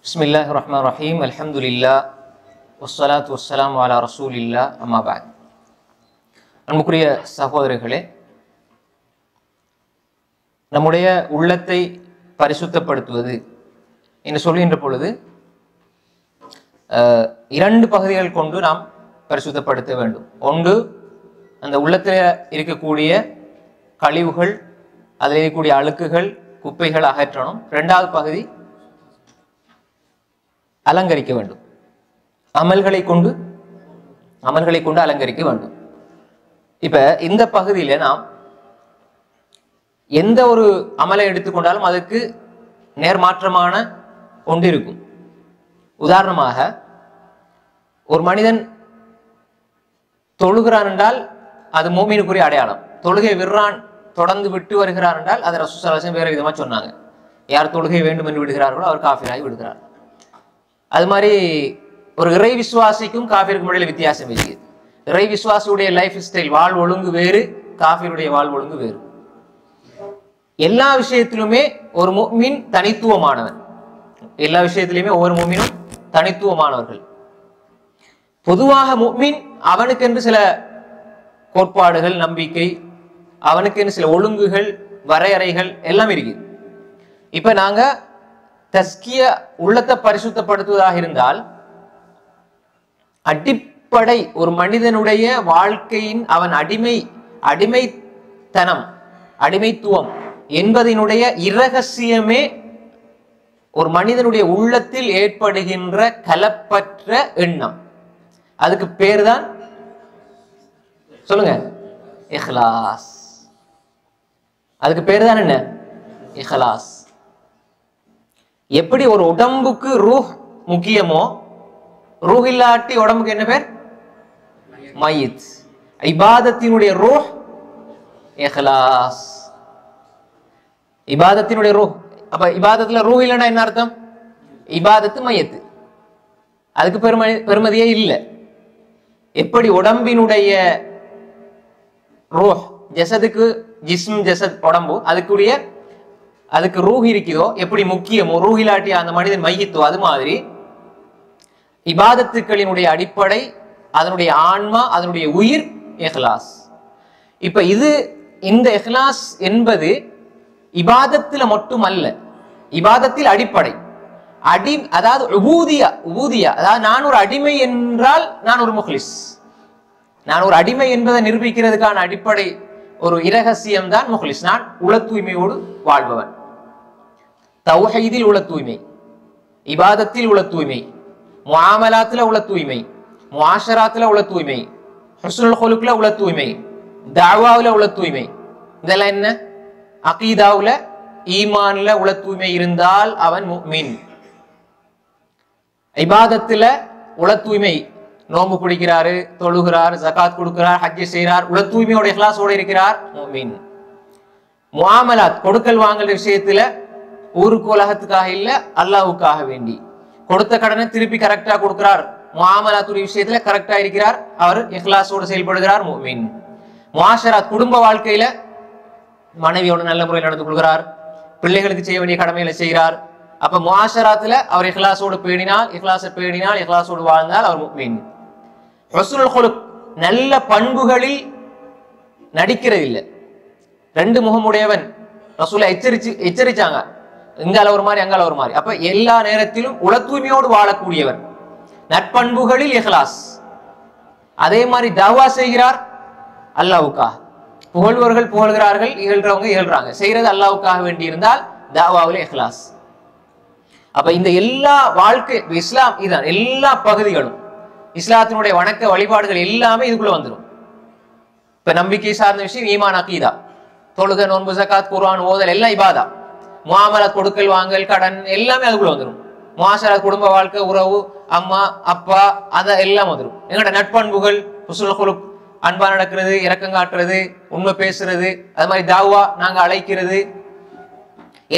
Bismillahirrahmanirrahim. Alhamdulillah. Wassalatu wassalamu ala rasulillah. Amma ba'd. அன்புக்குரிய சகோதரர்களே, நம்முடைய உள்ளத்தை பரிசுத்தப்படுத்துவது என்று சொல்கின்ற பொழுது இரண்டு பகுதிகள் கொண்டு நாம் பரிசுத்தப்படுத்த வேண்டும். ஒன்று, அந்த உள்ளத்தில் இருக்கக்கூடிய கழிவுகள், அதில் இருக்கக்கூடிய அழுக்குகள், குப்பைகள் அகற்றணும். இரண்டாவது பகுதி அலங்கரிக்க வேண்டும். அமல்களை கொண்டு அலங்கரிக்க வேண்டும். இப்ப இந்த பகுதியில நாம் எந்த ஒரு அமலை எடுத்துக்கொண்டாலும் அதுக்கு நேர்மாற்றமான ஒன்று இருக்கும். உதாரணமாக, ஒரு மனிதன் தொழுகிறான் என்றால் அது மூமினுக்குரிய அடையாளம். தொழுகை விடுறான், தொடர்ந்து விட்டு வருகிறார் என்றால் அதை ரசூலுல்லாஹி ஸல்லல்லாஹு அலைஹி வஸல்லம் வேற விதமா சொன்னாங்க. யார் தொழுகை வேண்டும் என்று விடுகிறார்களோ அவர் காஃபிராகி விடுகிறார். அது மாதிரி ஒரு இறை விசுவாசிக்கும் காஃபிருக்கும் இடையில வித்தியாசம் இருக்குது. இறை விசுவாசியுடைய லைஃப் ஸ்டைல், வாழ் ஒழுங்கு வேறு, காஃபிருடைய வாழ் ஒழுங்கு வேறு. எல்லா விஷயத்திலுமே ஒரு முஃமின் தனித்துவமானவன். எல்லா விஷயத்திலுமே ஒவ்வொரு முஃமினும் தனித்துவமானவர்கள். பொதுவாக முஃமின் அவனுக்கென்று சில கோட்பாடுகள், நம்பிக்கை, அவனுக்கென்று சில ஒழுங்குகள், வரையறைகள் எல்லாம் இருக்குது. இப்ப நாங்க தஸ்கிய உள்ளத்தை பரிசுத்தப்படுத்துவதாக இருந்தால், அடிப்படை ஒரு மனிதனுடைய வாழ்க்கையின் அவன் அடிமைத்துவம் என்பதனுடைய இரகசியமே ஒரு மனிதனுடைய உள்ளத்தில் ஏற்படுகின்ற கலப்பற்ற எண்ணம். அதுக்கு பேர் தான் சொல்லுங்க, இஹ்லாஸ். அதுக்கு பேர் தான் என்ன? இஹ்லாஸ். எப்படி ஒரு உடம்புக்கு ரூஹ் முக்கியமோ, ரூஹ் இல்லாட்டி உடம்புக்கு என்ன பேர்? மய்யித். இபாதத்தினுடைய ரூஹ் இஹ்லாஸ். இபாதத்தினுடைய ரூஹ். அப்ப இபாதத்துல ரூஹ் இல்லைன்னா என்ன அர்த்தம்? இபாதத்து மய்யத்து, அதுக்கு பெருமதியே இல்லை. எப்படி உடம்பினுடைய ரூஹ், ஜசதுக்கு ஜிஸ்ம், ஜசத் உடம்பு, அதுக்கு ரூஹ் இருக்குதோ, எப்படி முக்கியமோ, ரூஹ் இல்லாட்டி அந்த மனிதன் மையித்தோ, அது மாதிரி இபாதத்துக்களினுடைய அடிப்படை, அதனுடைய ஆன்மா, அதனுடைய உயிர் இஹ்லாஸ். இப்ப இந்த இஹ்லாஸ் என்பது இபாதத்துல மட்டுமல்ல, இபாதத்தில் அடிப்படை. அதாவது உபூதியா, அதாவது நான் ஒரு அடிமை என்றால் நான் ஒரு முஹ்லிஸ். நான் ஒரு அடிமை என்பதை நிரூபிக்கிறதுக்கான அடிப்படை ஒரு இரகசியம் தான் முஹ்லிஸ். நான் உள தூய்மையோடு வாழ்பவன். தௌஹீதில் உள தூய்மை, இபாதத்தில் உள தூய்மை, முஆமலாத்துல உள தூய்மை, முஆஷராத்துல உள தூய்மை, ஹுஸ்னுல் குலுக்ல உள தூய்மை, தஅவாவுல உள தூய்மை. இதெல்லாம் என்ன? அகீதாவுல, ஈமான்ல உள தூய்மை இருந்தால் அவன் முஃமின். இபாதத்துல உள தூய்மை, நோன்பு பிடிக்கிறாரு, தொழுகிறார், ஜகாத் கொடுக்கிறார், ஹஜ் செய்கிறார், உள தூய்மையோட இஹ்லாஸோட இருக்கிறார், முஃமின். முஆமலாத், கொடுக்கல் வாங்கல் விஷயத்துல ஊருக்கு உலகத்துக்காக இல்ல, அல்லாஹ்வுக்காக வேண்டி கொடுத்த கடனை திருப்பி கரெக்டா கொடுக்கிறார், முஆமலாத்துடைய விஷயத்துல கரெக்டா இருக்கிறார், அவர் இஹ்லாஸோடு செயல்படுகிறார், முஃமின். முஆஷராத், குடும்ப வாழ்க்கையில மனைவியோட நல்ல முறையில் நடந்து கொள்கிறார், பிள்ளைகளுக்கு செய்ய வேண்டிய கடமைகளை செய்கிறார். அப்ப முஆஷராத்துல அவர் இஹ்லாஸோடு பேணினால், இஹ்லாஸோடு வாழ்ந்தால் அவர் முஃமின். ஹுஸ்னுல் குலுக், நல்ல பண்புகளில் நடிக்கிறது இல்லை. ரெண்டு முகமுடையவன் ரசூலை எச்சரிச்சாங்க, இங்கால ஒரு மாதிரி அங்கால ஒரு மாதிரி. அப்ப எல்லா நேரத்திலும் உள தூய்மையோடு வாழக்கூடியவர், நட்பண்புகளில் இஹ்லாஸ். அதே மாதிரி தஅவா செய்கிறார் அல்லாஹ்வுக்காக. புகழ்வர்கள் புகழ்கிறார்கள், இகழ்றவங்க இகழ்றாங்க, செய்யறது அல்லாஹ்வுக்காக வேண்டி இருந்தால் தஅவாவுல இஹ்லாஸ். அப்ப இந்த எல்லா வாழ்க்கை, இஸ்லாம் இதுதான், எல்லா பகுதிகளும் இஸ்லாத்தினுடைய வணக்க வழிபாடுகள் எல்லாமே இதுக்குள்ள வந்துடும். இப்ப நம்பிக்கை சார்ந்த விஷயம் ஈமான், அகீதா, தொழுகை, நோன்பு, ஜகாத், குர்ஆன் ஓதல் எல்லாம் இபாதா. முஆமலாத், கொடுக்கல் வாங்கல், கடன் எல்லாமே அதுக்குள்ள வந்துடும். முஆஷராத், குடும்ப வாழ்க்கை, உறவு, அம்மா அப்பா, அத எல்லாம் வந்துடும். எங்கட நட்பண்புகள், ஹுஸ்னுல் குலுக், அன்பா நடக்கிறது, இரக்கம் காட்டுறது, உண்மை பேசுறது, அது மாதிரி தாவா, நாங்க அழைக்கிறது,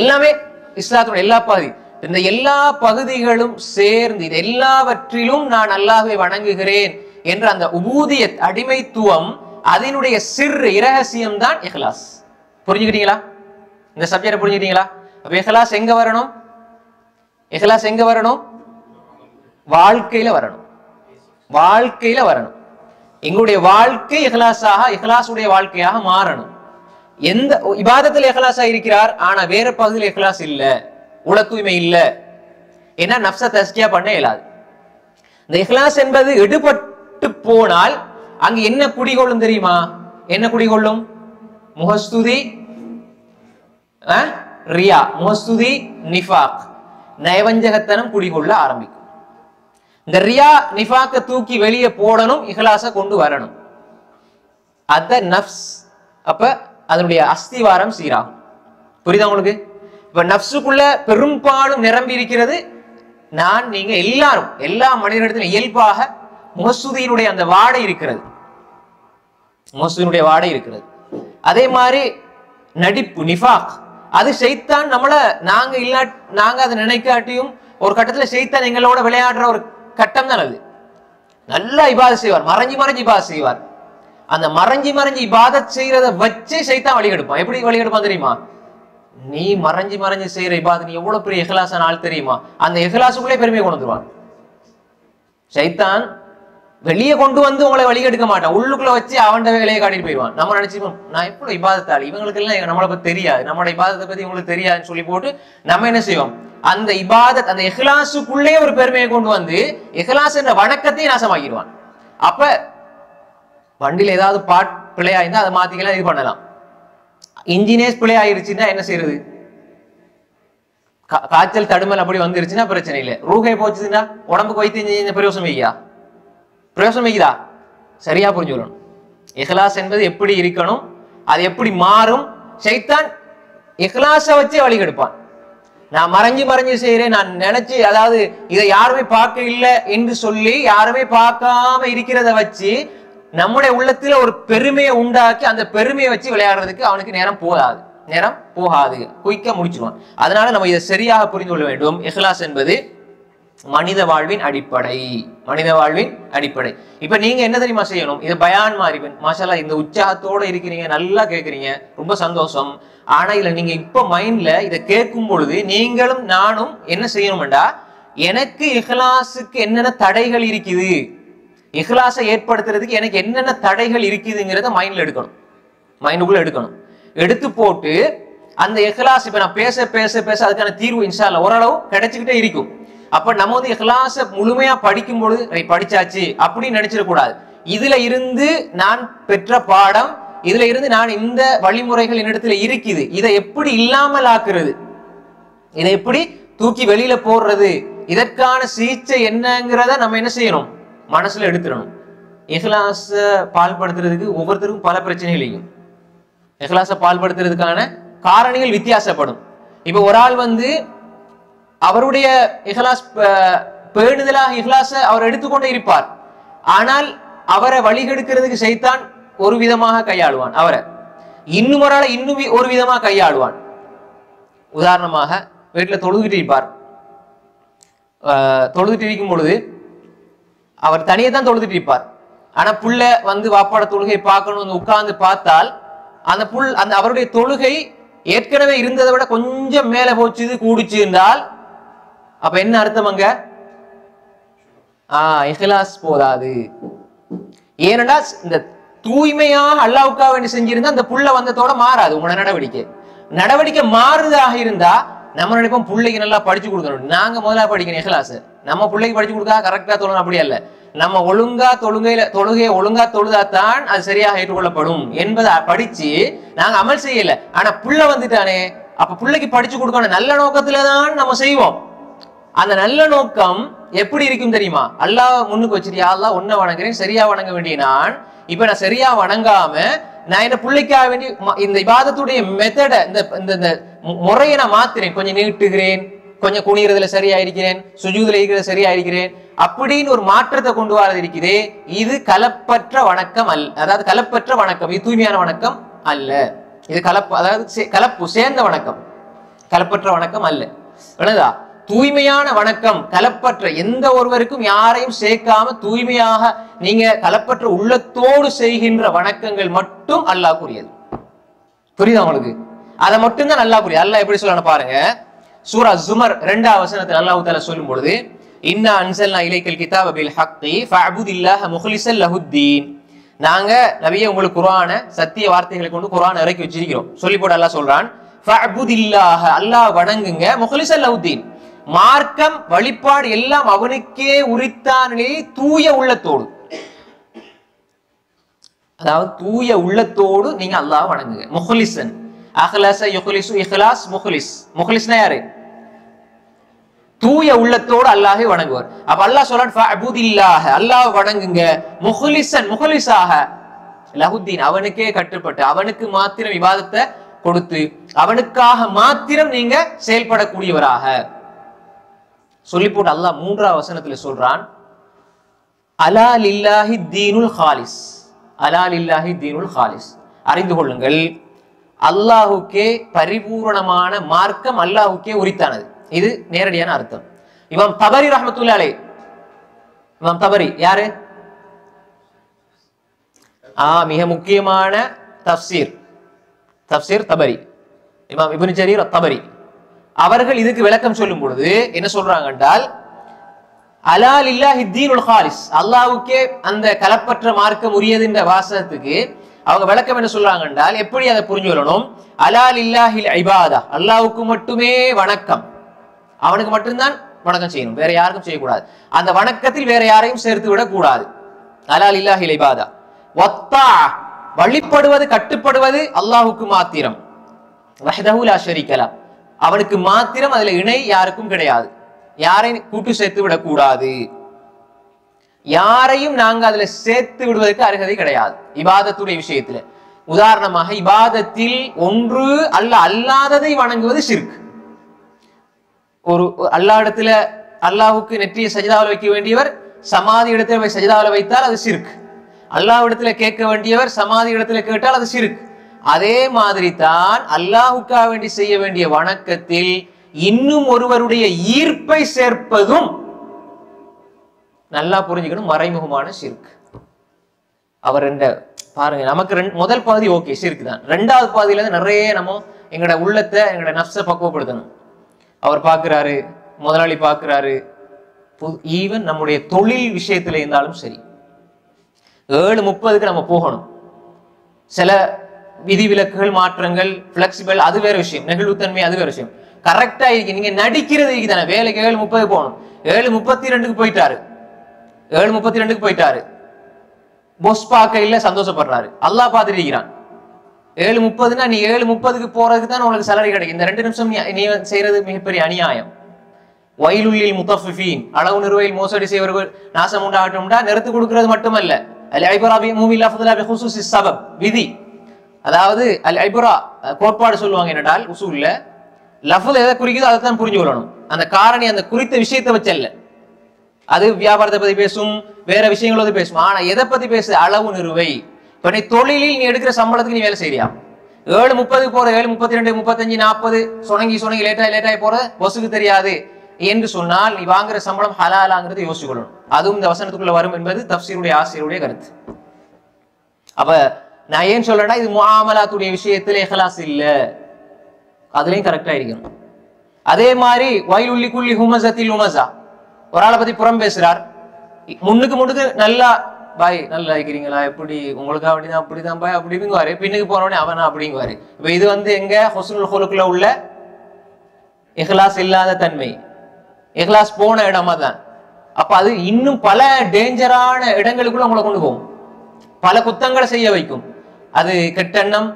எல்லாமே இஸ்லாத்தோட எல்லா பகுதி. இந்த எல்லா பகுதிகளும் சேர்ந்து இது எல்லாவற்றிலும் நான் அல்லாஹ்வை வணங்குகிறேன் என்ற அந்த உபூதியத், அடிமைத்துவம், அதனுடைய சிறு இரகசியம் தான் இஹ்லாஸ். புரிஞ்சுக்கிட்டீங்களா? இந்த சப்ஜெக்ட் புரிஞ்சுக்கிட்டீங்களா? அப்ப இஹ்லாஸ் எங்க வரணும்? இஹ்லாஸ் எங்க வரணும்? வாழ்க்கையில வரணும். வாழ்க்கையில வரணும். எங்களுடைய வாழ்க்கை இஹ்லாஸாக, இஹ்லாஸுடைய வாழ்க்கையாக மாறணும். எந்த இபாதத்தில் இஹ்லாஸா இருக்கிறார், ஆனா வேற பகுதியில் இஹ்லாஸ் இல்ல, உள தூய்மை இல்ல, ஏன்னா நஃப்ஸ தஸ்கியா பண்ண இயலாது. இந்த இஹ்லாஸ் என்பது எடுபட்டு போனால் அங்க என்ன குடிகொள்ளும் தெரியுமா? என்ன குடிகொள்ளும்? முஹஸ்துதி, ரியா, முஹஸ்துதி, நிஃபாக், நயவஞ்சகத்தனம் குடிகொள்ள ஆரம்பிக்கும். இந்த ரியா நிஃபாக்க தூக்கி வெளியே போடணும், இஹ்லாஸ கொண்டு வரணும். அத நஃப்ஸ், அப்ப அதனுடைய அஸ்திவாரம் சீராகும். புரியுதா உங்களுக்கு? இப்ப நஃப்ஸுக்குள்ள பெரும்பாலும் நிரம்பி இருக்கிறது நான் நீங்க எல்லாரும், எல்லா மனிதனிடத்திலும் இயல்பாக முஹஸ்துதியினுடைய அந்த வாடை இருக்கிறது, முஹஸ்துதியினுடைய வாடை இருக்கிறது. அதே மாதிரி நடிப்பு, நிஃபாக், அது ஷைத்தான் நம்மள நாங்க அதை நினைக்காட்டியும் ஒரு கட்டத்துல ஷைத்தான் எங்களோட விளையாடுற ஒரு கட்டம் தான் அது. நல்லா இபாதத் செய்வார், மறைஞ்சு மறைஞ்சு இபாதத் செய்வார். அந்த மறைஞ்சு மறைஞ்சு இபாதத் செய்யறத வச்சு ஷைத்தான் வழிகெடுப்பான். எப்படி வழிகெடுப்பான் தெரியுமா? நீ மறைஞ்சு மறைஞ்சு செய்யற இபாதத், நீ எவ்வளவு பெரிய இஹ்லாஸான ஆள் தெரியுமா? அந்த இஹ்லாஸுக்குள்ளே பெருமையை கொண்டு வந்துருவான் ஷைத்தான். வெளியே கொண்டு வந்து உங்களை வழிகெடுக்க மாட்டான், உள்ளுக்குள்ள வச்சு அவன் வேலையை காட்டிட்டு போயிடுவான். நம்ம நினைச்சுப்போம் நான் எவ்வளவு இபாதத்தாள், இவங்களுக்கு எல்லாம் நம்மளை பத்தி தெரியாது, நம்மளோட இபாதத்தை பத்தி உங்களுக்கு தெரியாதுன்னு சொல்லி போட்டு நம்ம என்ன செய்வோம்? அந்த இபாதத், அந்த இஹ்லாஸுக்குள்ளே ஒரு பெருமையை கொண்டு வந்து இஹ்லாஸ் என்ற வணக்கத்தையும் நாசமாக்கிடுவான். அப்ப வண்டியில ஏதாவது பிழையா இருந்தா அதை மாத்திக்கலாம், இது பண்ணலாம். இன்ஜினியர்ஸ் பிழை ஆயிருச்சுன்னா என்ன செய்யறது? காய்ச்சல் தடுமல் அப்படி வந்துருச்சுன்னா பிரச்சனை இல்லை. ரூகை போச்சுன்னா உடம்புக்கு வைத்தியம் பிரயோசனம் வையா? பிரயோசனம் வைக்குதா? சரியா புரிஞ்சுக்கணும். இஹ்லாஸ் என்பது எப்படி இருக்கணும், அது எப்படி மாறும்? ஷைத்தான் இஹ்லாஸை வச்சே வழிகெடுப்பான். நான் மறைஞ்சு மறைஞ்சு செய்யறேன், நான் நினைச்சு, அதாவது இதை யாருமே பார்க்க இல்லை என்று சொல்லி யாருமே பார்க்காம இருக்கிறத வச்சு நம்முடைய உள்ளத்துல ஒரு பெருமையை உண்டாக்கி அந்த பெருமையை வச்சு விளையாடுறதுக்கு அவனுக்கு நேரம் போகாது, குயிக்கா முடிச்சிடுவான். அதனால நம்ம இதை சரியாக புரிந்து கொள்ள வேண்டும். இஹ்லாஸ் என்பது மனித வாழ்வின் அடிப்படை, மனித வாழ்வின் அடிப்படை. இப்ப நீங்க என்ன தெரியுமா செய்யணும்? இது பயான் மாதிரி மாஷாஅல்லாஹ், இந்த உற்சாகத்தோட இருக்கிறீங்க, நல்லா கேட்கறீங்க, ரொம்ப சந்தோஷம். ஆனா இதுல நீங்க இப்ப மைண்ட்ல இதை கேட்கும் பொழுது நீங்களும் நானும் என்ன செய்யணும்டா, எனக்கு இஹ்லாஸுக்கு என்னென்ன தடைகள் இருக்குது, இஹ்லாஸை ஏற்படுத்துறதுக்கு எனக்கு என்னென்ன தடைகள் இருக்குதுங்கிறத மைண்ட்ல எடுக்கணும், மைண்டுக்குள்ள எடுக்கணும். எடுத்து போட்டு அந்த இஹ்லாஸ் இப்ப நான் பேச பேச பேச அதுக்கான தீர்வு இன்ஷா அல்லாஹ் ஓரளவு கிடைச்சுக்கிட்டே இருக்கும். அப்ப நம்ம வந்து இஹ்லாஸை முழுமையா படிக்கும் பொழுது படிச்சாச்சு அப்படின்னு நினைச்சிடக்கூடாது. இதுல இருந்து நான் பெற்ற பாடம், இதுல இருந்து நான் இந்த வழிமுறைகள் என்னிடத்துல இருக்குது, இதை எப்படி இல்லாமல் ஆக்குறது, இதை எப்படி தூக்கி வெளியில போடுறது, இதற்கான சிகிச்சை என்னங்கிறத நம்ம என்ன செய்யணும்? மனசுல எடுத்துடணும். இஹ்லாஸ பால்படுத்துறதுக்கு ஒவ்வொருத்தருக்கும் பல பிரச்சனைகளையும், இஹ்லாஸ பால்படுத்துறதுக்கான காரணிகள் வித்தியாசப்படும். இப்ப ஒரு ஆள் வந்து அவருடைய இஹ்லாஸ் பேணுதலாக இஹ்லாஸ அவர் எடுத்துக்கொண்டே இருப்பார், ஆனால் அவரை வழிகெடுக்கிறதுக்கு ஷைத்தான் ஒரு விதமாக கையாளுவான், அவரை இன்னும் ஒரு ஆளை இன்னும் ஒரு விதமாக கையாளுவான். உதாரணமாக வீட்டுல தொழுதுகிட்டு இருப்பார், தொழுதுட்டு இருக்கும் பொழுது அவர் தனியே தான் தொழுதுட்டு இருப்பார். ஆனா புள்ள வந்து வாப்பாட தொழுகை பார்க்கணும் உட்கார்ந்து பார்த்தால் அந்த அவருடைய தொழுகை ஏற்கனவே இருந்ததை விட கொஞ்சம் மேல போச்சுது, கூடிச்சு என்றால் அப்ப என்ன அர்த்தம்? அங்க இஹ்லாஸ் போதாது. ஏனென்றா இந்த தூய்மையாக அல்லாஹ்வுக்காக வேண்டி செஞ்சிருந்தா அந்த புள்ள வந்ததோட மாறாது. உங்களோட நடவடிக்கை மாறுதாக இருந்தா நம்ம நினைப்போம் பிள்ளைக்கு நல்லா படிச்சு கொடுக்கணும், நாங்க முதல்ல படிக்கணும் இஹ்லாஸ், நம்ம பிள்ளைக்கு படிச்சு கொடுத்தா கரெக்டா தொழணும், அப்படியே இல்ல. நம்ம ஒழுங்கா தொழுகையை ஒழுங்கா தொழுதாத்தான் அது சரியாக ஏற்றுக்கொள்ளப்படும் என்பதை படிச்சு நாங்க அமல் செய்யல. ஆனா புள்ள வந்துட்டானே, அப்ப பிள்ளைக்கு படிச்சு கொடுக்கணும் நல்ல நோக்கத்துலதான் நம்ம செய்வோம். அந்த நல்ல நோக்கம் எப்படி இருக்கும் தெரியுமா? அல்லாஹ் முன்னுக்கு வச்சிருக்கா, அல்லாஹ் ஒன்ன வணங்குறேன், சரியா வணங்க வேண்டிய நான் இப்ப நான் சரியா வணங்காம நான் என்ன பிள்ளைக்காக வேண்டி இந்த இபாதத்துடைய மெத்தட இந்த முறையை நான் மாத்துறேன், கொஞ்சம் நீட்டுகிறேன், கொஞ்சம் குனிறதுல சரியா இருக்கிறேன், சுஜூதுல இருக்கிறது சரியா இருக்கிறேன் அப்படின்னு ஒரு மாற்றத்தை கொண்டு வரது இருக்குதே, இது கலப்பற்ற வணக்கம் அல்ல. அதாவது கலப்பற்ற வணக்கம், இது தூய்மையான வணக்கம் அல்ல. இது கலப்பு சேர்ந்த வணக்கம், கலப்பற்ற வணக்கம் அல்ல. என்னதா தூய்மையான வணக்கம், கலப்பற்ற எந்த ஒருவருக்கும் யாரையும் சேர்க்காம தூய்மையாக நீங்க கலப்பற்ற உள்ளத்தோடு செய்கின்ற வணக்கங்கள் மட்டும் அல்லாஹ்வுக்குரியது. புரியுதா உங்களுக்கு? அதை மட்டும்தான் அல்லாஹ்வுக்குரியது. அல்லாஹ் எப்படி சொல்லணும் பாருங்க, சூரா ஜுமர் 2வது வசனத்தில் அல்லாஹ் தஆலா சொல்லும் பொழுது இன்னா அன்ஸல்னா இலைக்கல் கிதாப பில் ஹக்கி ஃபஅபுதில்லாஹ முக்லிஸல் லஹுத்தீன், நாங்க நபியே உங்களுக்கு குர்ஆனை சத்திய வார்த்தைகளை கொண்டு குர்ஆனை இறக்கி வச்சிருக்கிறோம் சொல்லி போட்டு அல்லாஹ் சொல்றான் ஃபஅபுதில்லாஹ, அல்லாஹ் வணங்குங்க, முக்லிஸல் லஹுத்தீன், மார்க்கம் வழிபாடு எல்லாம் அவனுக்கே உரித்தானே தூய உள்ளத்தோடு, அதாவது தூய உள்ளத்தோடு நீங்க அல்லாஹ் வணங்குங்க. முக்லிஸன், அஹ்லஸ யுக்லிஸு, இஹ்லாஸ், முக்லிஸ். முக்லிஸ்னா யாரு? தூய உள்ளத்தோடு அல்லாஹ்வை வணங்குவார். அப்ப அல்லாஹ் சொல்றான் ஃபஅபுதில்லாஹ, அல்லாஹ் வணங்குங்க, முக்லிஸன், முக்லிஸாக, லஹுத்தீன், அவனுக்கே கட்டுப்பட்டு அவனுக்கு மாத்திரம் இபாதத்தை கொடுத்து அவனுக்காக மாத்திரம் நீங்க செயல்படக்கூடியவராக சொல்லி போட்டு அல்லாஹ் 3வது வசனத்துல சொல்றான் அலா லில்லாஹி தீனுல் ஹாலிஸ், அலா லில்லாஹி தீனுல் ஹாலிஸ், அறிந்து கொள்ளுங்கள் அல்லாஹுக்கே பரிபூரணமான மார்க்கம் அல்லாஹுக்கே உரித்தானது. இது நேரடியான அர்த்தம். இமாம் தபரி ரஹ்மத்துல்லாஹி அலைஹி, இமாம் தபரி யாரு? மிக முக்கியமான தஃப்சீர் தபரி, இமாம் இப்னு ஜரீர் அத்-தபரி அவர்கள் இதுக்கு விளக்கம் சொல்லும் பொழுது என்ன சொல்றாங்க என்றால் அலா லில்லாஹி தீனுல் ஹாலிஸ், அல்லாஹ்வுக்கே அந்த கலப்பற்ற மார்க்கம் உரியது என்ற வாசகத்துக்கு அவங்க விளக்கம் என்ன சொல்றாங்க என்றால் எப்படி அதை புரிஞ்சு கொள்ளணும்? அலா லில்லாஹில் இபாதா, அல்லாஹ்வுக்கு மட்டுமே வணக்கம், அவனுக்கு மட்டும்தான் வணக்கம் செய்யணும், வேற யாருக்கும் செய்யக்கூடாது. அந்த வணக்கத்தில் வேற யாரையும் சேர்த்து விடக் கூடாது. அலா லில்லாஹில் இபாதா வத்தா, வழிபடுவது கட்டுப்படுவது அல்லாஹ்வுக்கு மாத்திரம், வஹ்தஹு லா ஷரீக லஹ், அவனுக்கு மாத்திரம், அதுல இணை யாருக்கும் கிடையாது, யாரையும் கூட்டு சேர்த்து விடக்கூடாது, யாரையும் நாங்க அதுல சேர்த்து விடுவதற்கு அருகதை கிடையாது இபாதத்துடைய விஷயத்துல. உதாரணமாக இபாதத்தில் ஒன்று அல்லாததை வணங்குவது ஷிர்க். ஒரு அல்லாஹ் இடத்துல அல்லாஹ்வுக்கு நெற்றியை சஜிதாவில் வைக்க வேண்டியவர் சமாதி இடத்துல போய் சஜிதாவில் வைத்தால் அது ஷிர்க். அல்லாஹ் இடத்துல கேட்க வேண்டியவர் சமாதி இடத்துல கேட்டால் அது ஷிர்க். அதே மாதிரி தான் அல்லாஹ்வுக்காக வேண்டி செய்ய வேண்டிய வணக்கத்தில் இன்னும் ஒருவருடைய ஈர்ப்பை சேர்ப்பதும் நல்லா புரிஞ்சுக்கணும், மறைமுகமான ஷிர்க். அவர் பாருங்க, நமக்கு முதல் பகுதி ஓகே ஷிர்க் தான், 2வது பகுதியில இருந்து நிறைய நம்ம எங்களோட உள்ளத்தை எங்களோட நஃப்ஸை பக்குவப்படுத்தணும். அவர் பார்க்கிறாரு, முதலாளி பார்க்கிறாரு, ஈவன் நம்முடைய தொழில் விஷயத்துல இருந்தாலும் சரி 7:30க்கு நம்ம போகணும். சில விதிவிலக்குகள் மாற்றங்கள் பிளெக்சிபிள் அது வேற விஷயம், நெகிழ்வுத்தன்மை அது வேற விஷயம். கரெக்டா இருக்கு, நீங்க நடிக்கிறது தானே, வேலைக்கு 7:30 போகணும், 7:32 போயிட்டாரு, 7:32 போயிட்டாரு, பொஸ் பார்க்க இல்ல சந்தோஷப்படுறாரு, அல்லாஹ் பார்த்துட்டு இருக்கிறான். 7:30னா நீ 7:30க்கு போறதுக்கு தான் உங்களுக்கு சேலரி கிடைக்கும். இந்த 2 நிமிஷம் நீ செய்யறது மிகப்பெரிய அநியாயம். வயலுல்லில் முத்தஃபிஃபீன், அளவு நிறுவையில் மோசடி செய்வர்கள் நாசம் உண்டாகட்டும்டா நிறுத்து கொடுக்கிறது மட்டுமல்ல, அல் ஐபரா பி மூவி லஃப்துலா பி ஹுசூஸி ஸபப், விதி. அதாவது அல் ஐபரா கோட்பாடு சொல்லுவாங்க என்னடால் உசூல்ல லஃப்து எதை குறிக்குதோ அதை தான் புரிஞ்சு கொள்ளணும். அந்த காரணி அந்த குறித்த விஷயத்தை வச்சல்ல, அது வியாபாரத்தை பத்தி பேசும், வேற விஷயங்களோட பேசும். ஆனா எதை பத்தி பேசு? அளவு நிறுவை. இப்ப நீ தொழிலில் நீ எடுக்கிற சம்பளத்துக்கு நீ வேலை செய்யறியா? 7:30 போற 7:32 35 40 சொனங்கி லேட்டாய் போற பொசுக்கு தெரியாது என்று சொன்னால் நீ வாங்குற சம்பளம் ஹலாலாங்கிறத யோசிக்கொள்ளணும். அதுவும் இந்த வசனத்துக்குள்ள வரும் என்பது தஃப்சீருடைய ஆசிரியருடைய கருத்து. அப்ப நான் ஏன் சொல்றேன்னா இது முஆமலாத்துடைய விஷயத்துல இஹ்லாஸ் இல்ல, அதுலயும் கரெக்டா இருக்கணும். அதே மாதிரி வயலுல்லி குல்லி ஹுமஸத்தில் ஹுமஸா, ஒரு ஆளை பத்தி புறம் பேசுறார், முன்னுக்கு நல்லா பாய் நல்லா இருக்கிறீங்களா, எப்படி உங்களுக்காக அப்படிதான் அப்படிதான் பாய் அப்படிங்குவாரு, பின்னுக்கு போனோடனே அவனா அப்படிங்குவாரு. இப்ப இது எங்க ஹுஸ்னுல் ஹுலுக்ல உள்ள இஹ்லாஸ் இல்லாத தன்மை, இஹ்லாஸ் போன இடமா தான். அப்ப அது இன்னும் பல டேஞ்சரான இடங்களுக்குள்ள உங்களை கொண்டு போகும், பல குத்தங்களை செய்ய வைக்கும். அது கெட்டெண்ணம்,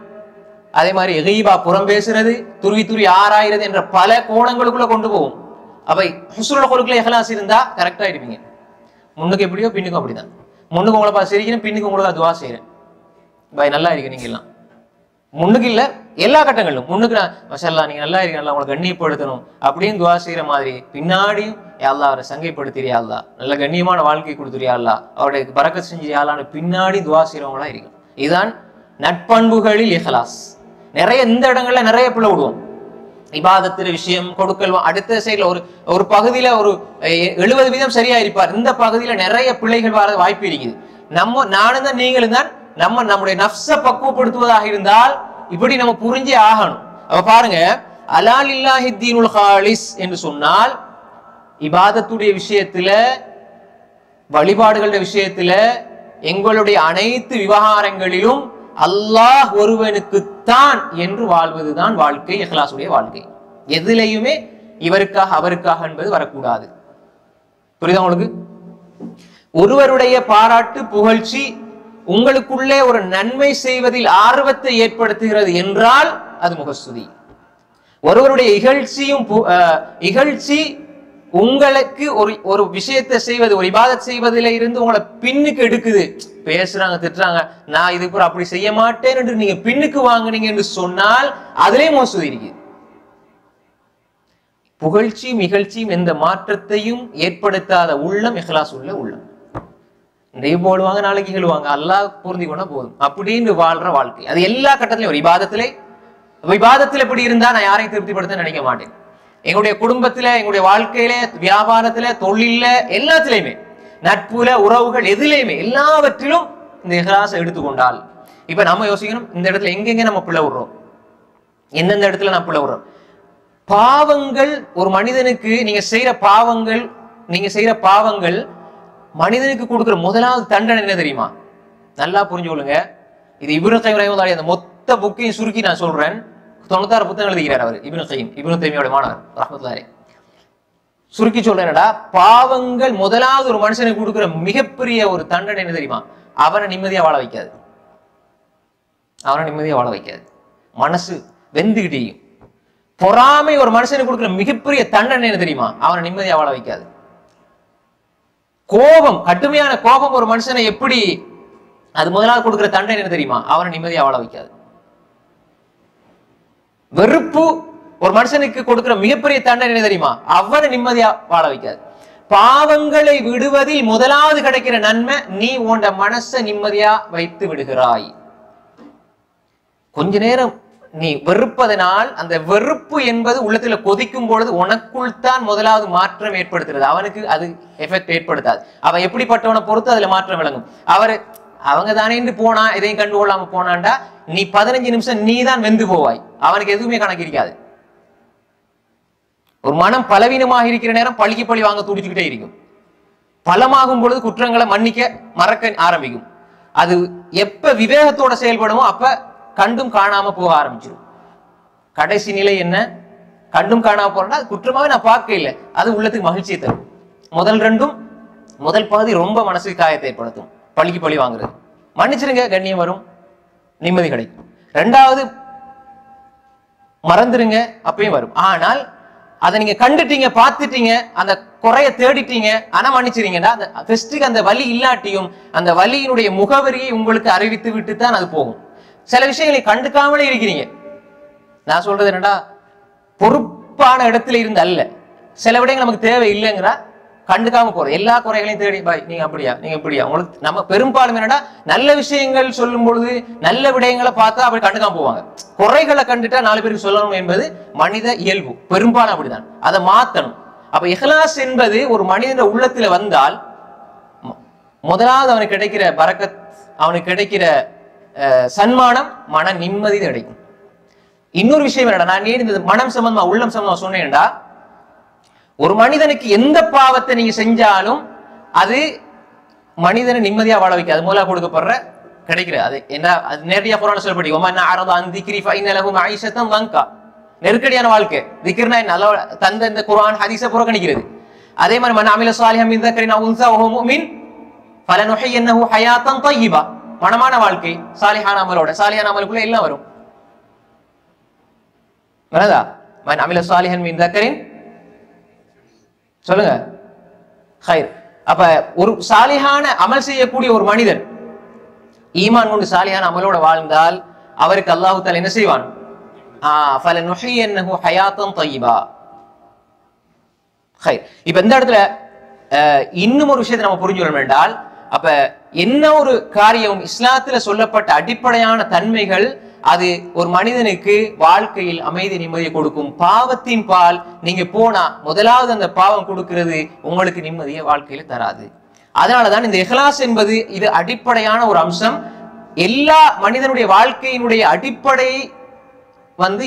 அதே மாதிரி கீபா புறம் பேசுறது, துருவி ஆராயிறது என்ற பல கோணங்களுக்குள்ள கொண்டு போகும். அப்ப ஹுஸ்னுல் ஹுலுக்ல இஹ்லாஸ் இருந்தா கரெக்டா இருப்பீங்க. முன்னுக்கு எப்படியோ பின்னுக்கும் அப்படிதான். முன்னுக்கு உங்களை பார்த்து சிரிக்கிறேன், பின்னுக்கு உங்களுக்கு துவா செய்யறேன், பாய் நல்லா இருக்கு நீங்க எல்லாம். முன்னுக்கு இல்ல எல்லா கட்டங்களிலும் முன்னுக்கு மஷல்லா நீங்க நல்லா இருக்கீங்க, உங்களை கண்ணியப்படுத்தணும் அப்படின்னு துவா செய்யற மாதிரி பின்னாடியும் யாழ்லா அவரை சங்கைப்படுத்திரியா அல்லா, நல்ல கண்ணியமான வாழ்க்கை கொடுத்துரியா அல்லா, அவருடைய பரக்கத் செஞ்சியாலான்னு பின்னாடி துவா செய்யறவங்களா இருக்கும். இதுதான் நட்பண்புகளில் இஹ்லாஸ். நிறைய இந்த இடங்கள்ல நிறைய பிள்ளை விடுவோம். இபாதத்து விஷயம் கொடுக்கல் அடுத்த சைட்ல ஒரு பகுதியில ஒரு 70% சரியா இருப்பார், இந்த பகுதியில நிறைய பிள்ளைகள் வர வாய்ப்பு இருக்குது. நானும் தான் நீங்களும் தான் நம்முடைய நஃப்ஸை பக்குவப்படுத்துவதாக இருந்தால் இப்படி நம்ம புரிஞ்சே ஆகணும். அப்ப பாருங்க, அலா லில்லாஹி தீனுல் ஹாலிஸ் என்று சொன்னால் இபாதத்துடைய விஷயத்துல, வழிபாடுகளுடைய விஷயத்துல, எங்களுடைய அனைத்து விவகாரங்களிலும் அல்லாஹ் ஒருவனுக்குத்தான் என்று வாழ்வதுதான் வாழ்க்கை, இஹ்லாஸுடைய வாழ்க்கை. எதிலையுமே இவருக்காக அவருக்காக என்பது வரக்கூடாது. புரியுதா உங்களுக்கு? ஒருவருடைய பாராட்டு புகழ்ச்சி உங்களுக்குள்ளே ஒரு நன்மை செய்வதில் ஆர்வத்தை ஏற்படுத்துகிறது என்றால் அது முகஸ்துதி. ஒருவருடைய இகழ்ச்சி உங்களுக்கு ஒரு விஷயத்தை செய்வது, ஒரு இபாதத் செய்வதில இருந்து உங்களை பின்னுக்கு எடுக்குது. பேசுறாங்க, திட்டுறாங்க, நான் இதுக்கு கூட அப்படி செய்ய மாட்டேன் என்று நீங்க பின்னுக்கு வாங்குனீங்க என்று சொன்னால் அதிலே மோசடி இருக்கு. புகழ்ச்சியும் இகழ்ச்சியும் எந்த மாற்றத்தையும் ஏற்படுத்தாத உள்ளம் இஹ்லாஸ் உள்ள உள்ளம். இன்றைக்கு போடுவாங்க, நாளைக்கு இகழுவாங்க, அல்லாஹ் பொருந்தி கொண்டா போதும் அப்படின்னு வாழ்ற வாழ்க்கை. அது எல்லா கட்டத்திலையும். ஒரு விவாதத்துல எப்படி இருந்தா நான் யாரையும் திருப்திப்படுத்த நினைக்க மாட்டேன். எங்களுடைய குடும்பத்துல, எங்களுடைய வாழ்க்கையில, வியாபாரத்துல, தொழில, எல்லாத்திலையுமே, நட்புல, உறவுகள், எதிலையுமே, எல்லாவற்றிலும் இந்த இஹ்லாஸை எடுத்துக்கொண்டால், இப்ப நம்ம யோசிக்கணும், இந்த இடத்துல எங்கெங்க நம்ம பிள்ளை விடுறோம், எந்தெந்த இடத்துல நம்ம பிள்ளை விடுறோம். பாவங்கள் ஒரு மனிதனுக்கு, நீங்க செய்யற பாவங்கள் மனிதனுக்கு கொடுக்கிற முதலாவது தண்டனை என்ன தெரியுமா? நல்லா புரிஞ்சு கொள்ளுங்க. இது இப்னு கைம் ரஹிமத்துல்லாஹி அந்த மொத்த புக்கையும் சுருக்கி நான் சொல்றேன். 96 புத்தகம் எழுதுகிறார் அவர், இப்னு தைமியோட மாணவர் ரஹ்மத்துல்லாஹி. சுருக்கி சொல்றேன்டா, பாவங்கள் முதலாவது ஒரு மனுஷனுக்கு கொடுக்கிற மிகப்பெரிய ஒரு தண்டனை என்ன தெரியுமா? அவனை நிம்மதியா வாழ வைக்காது. மனசு வெந்துகிட்டேயும். பொறாமை ஒரு மனுஷனுக்கு கொடுக்கிற மிகப்பெரிய தண்டனை என்ன தெரியுமா? அவனை நிம்மதியா வாழ வைக்காது. கோபம், கடுமையான கோபம் ஒரு மனுஷனை எப்படி, அது முதலாவது கொடுக்கிற தண்டனை என்ன தெரியுமா? அவனை நிம்மதியா வாழ வைக்காது. வெறுப்பு ஒரு மனுஷனுக்கு கொடுக்கிற மிகப்பெரிய தண்டனை என்ன தெரியுமா? அவனை நிம்மதியா வாழ வைக்காது. பாவங்களை விடுவதில் முதலாவது கிடைக்கிற நன்மை, நீ உன் மனசை நிம்மதியா வைத்து விடுகிறாய். கொஞ்ச நேரம் நீ வெறுப்பதனால் அந்த வெறுப்பு என்பது உள்ளத்துல கொதிக்கும் பொழுது உனக்குள் தான் முதலாவது மாற்றம் ஏற்படுத்துறது. அவனுக்கு அது எஃபெக்ட் ஏற்படுத்தாது. அவன் எப்படிப்பட்டவனை பொறுத்து அதுல மாற்றம் விளங்கும். அவங்க தானே போனா, எதையும் கண்டுகொள்ளாம போனான்டா, நீ 15 நிமிஷம் நீ தான் வெந்து போவாய். அவனுக்கு எதுவுமே கணக்கு இருக்காது. ஒரு மனம் பலவீனமாக இருக்கிற நேரம் பழிக்கு பழி வாங்க துடிச்சுக்கிட்டே இருக்கும். பலமாகும் பொழுது குற்றங்களை மறக்க ஆரம்பிக்கும். அது எப்ப விவேகத்தோட செயல்படுமோ அப்ப கண்டும் காணாம போக ஆரம்பிச்சிடும். கடைசி நிலை என்ன? கண்டும் காணாம போறேன்னா அது குற்றமாவே நான் பார்க்க இல்லை, அது உள்ளத்துக்கு மகிழ்ச்சியை தரும். முதல் பகுதி ரொம்ப மனசுக்கு காயத்தை ஏற்படுத்தும். பழிக்கு பழி வாங்குறது, மன்னிச்சிருங்க, கண்ணியம் வரும், நிம்மதி கிடைக்கும். 2வது மறந்துருங்க, அப்பயும் வரும். ஆனால் அதை நீங்க கண்டுட்டீங்க, பார்த்துட்டீங்க, அந்த குறைய தேடிட்டீங்க, ஆனா மன்னிச்சிருங்கன்னா அந்த ஃபெஸ்ட்டுக்கு அந்த வலி இல்லாட்டியும் அந்த வலியினுடைய முகவரியை உங்களுக்கு அறிவித்து விட்டு தான் அது போகும். சில விஷயங்களை கண்டுக்காமலே இருக்கிறீங்க. நான் சொல்றது என்னடா, பொறுப்பான இடத்துல இருந்து அல்ல, சில விடயங்கள் நமக்கு தேவை இல்லைங்கிறா கண்டுக்காம போறோம். எல்லா குறைகளையும் தேடி பாய் நீங்க அப்படியா, நீங்க இப்படியா. உங்களுக்கு நம்ம பெரும்பாலும் என்னடா, நல்ல விஷயங்கள் சொல்லும் பொழுது நல்ல விடயங்களை பார்த்தா அப்படி கண்டுக்காம போவாங்க. குறைகளை கண்டுட்டா 4 பேருக்கு சொல்லணும் என்பது மனித இயல்பு, பெரும்பாலும் அப்படிதான். அதை மாத்தணும். அப்ப இஹ்லாஸ் என்பது ஒரு மனிதன உள்ளத்துல வந்தால் முதலாவது அவனுக்கு கிடைக்கிற பரக்கத், அவனுக்கு கிடைக்கிற சன்மானம், மன நிம்மதி கிடைக்கும். இன்னொரு விஷயம் என்னடா, நான் ஏன் இந்த மனம் சம்பந்தமா, உள்ளம் சம்பந்தமா சொன்னேன்டா, ஒரு மனிதனுக்கு எந்த பாவத்தை நீங்க செஞ்சாலும் அது மனிதனை நிம்மதியா வாழ வைக்காது. மூலா கொடுக்கப்படுற கிடைக்கிற அது என்ன, அது நேரடியா குர்ஆன்ல சொல்லப்படி, வமன் அஅரத அன் திக்ரி ஃபஇன்ன லஹு மஈஷத்தன் லங்கா. நெருக்கடியான வாழ்க்கை, திக்ர்னா என்ன, அல்லாஹ் தந்த இந்த குர்ஆன் ஹதீஸை புறக்கணிக்கிறது. அதே மாதிரி மன் அமில ஸாலிஹன் மின் தக்ரின் அவ் உன்ஸா வஹுவ முஃமின் ஃபலனுஹியன்னஹு ஹயாத்தன் தய்யிபா. மனமான வாழ்க்கை, சாலிஹான அமலோட, சாலிஹான அமலுக்குள்ள எல்லாம் வரும். வரதா? மன் அமில ஸாலிஹன் மின் தக்ரின், சொல்லுங்க, ஹைர். அப்ப ஒரு சாலிஹான அமல் செய்யக்கூடிய ஒரு மனிதன் ஈமான் கொண்டு சாலிஹான அமலோட வாழ்ந்தால் அவருக்கு அல்லாஹ் தஆலா என்ன செய்வான்? ஃபலனுஹியன்னஹு ஹயாத்தன் தய்யிபா. ஹைர். இப்ப இந்த இடத்துல இன்னும் ஒரு விஷயத்தை நம்ம புரிஞ்சுக்கணும் என்றால், அப்ப என்ன ஒரு காரியம் இஸ்லாத்துல சொல்லப்பட்ட அடிப்படையான தன்மைகள், அது ஒரு மனிதனுக்கு வாழ்க்கையில் அமைதி நிம்மதியை கொடுக்கும். பாவத்தின் பால் நீங்க போனா முதலாவது அந்த பாவம் கொடுக்கிறது உங்களுக்கு நிம்மதியை வாழ்க்கையில தராது. அதனாலதான் இந்த இஹ்லாஸ் என்பது இது அடிப்படையான ஒரு அம்சம். எல்லா மனிதனுடைய வாழ்க்கையினுடைய அடிப்படை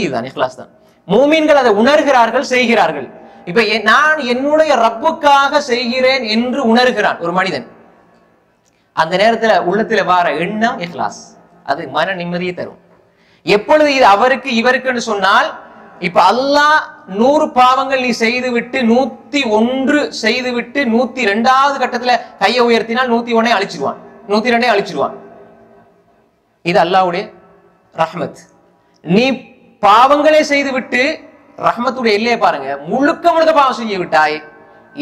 இதுதான், இஹ்லாஸ் தான். மூமின்கள் அதை உணர்கிறார்கள், செய்கிறார்கள். இப்ப நான் என்னுடைய ரப்புக்காக செய்கிறேன் என்று உணர்கிறான் ஒரு மனிதன். அந்த நேரத்துல உள்ளத்துல வார எண்ணம் இஹ்லாஸ், அது மன நிம்மதியை தரும். எப்பொழுது இது அவருக்கு இவருக்குன்னு சொன்னால், இப்ப அல்லாஹ் 100 பாவங்கள் நீ செய்துவிட்டு 101 செய்துவிட்டு 102வது கட்டத்துல கையை உயர்த்தினால் 101 அழிச்சிடுவான், 102 அழிச்சிடுவான். இது அல்லாஹ்வுடைய ரஹ்மத். நீ பாவங்களே செய்துவிட்டு ரஹ்மத்துடைய எல்லையை பாருங்க, முழுக்க முழுக்க பாவம் செய்ய விட்டாய்,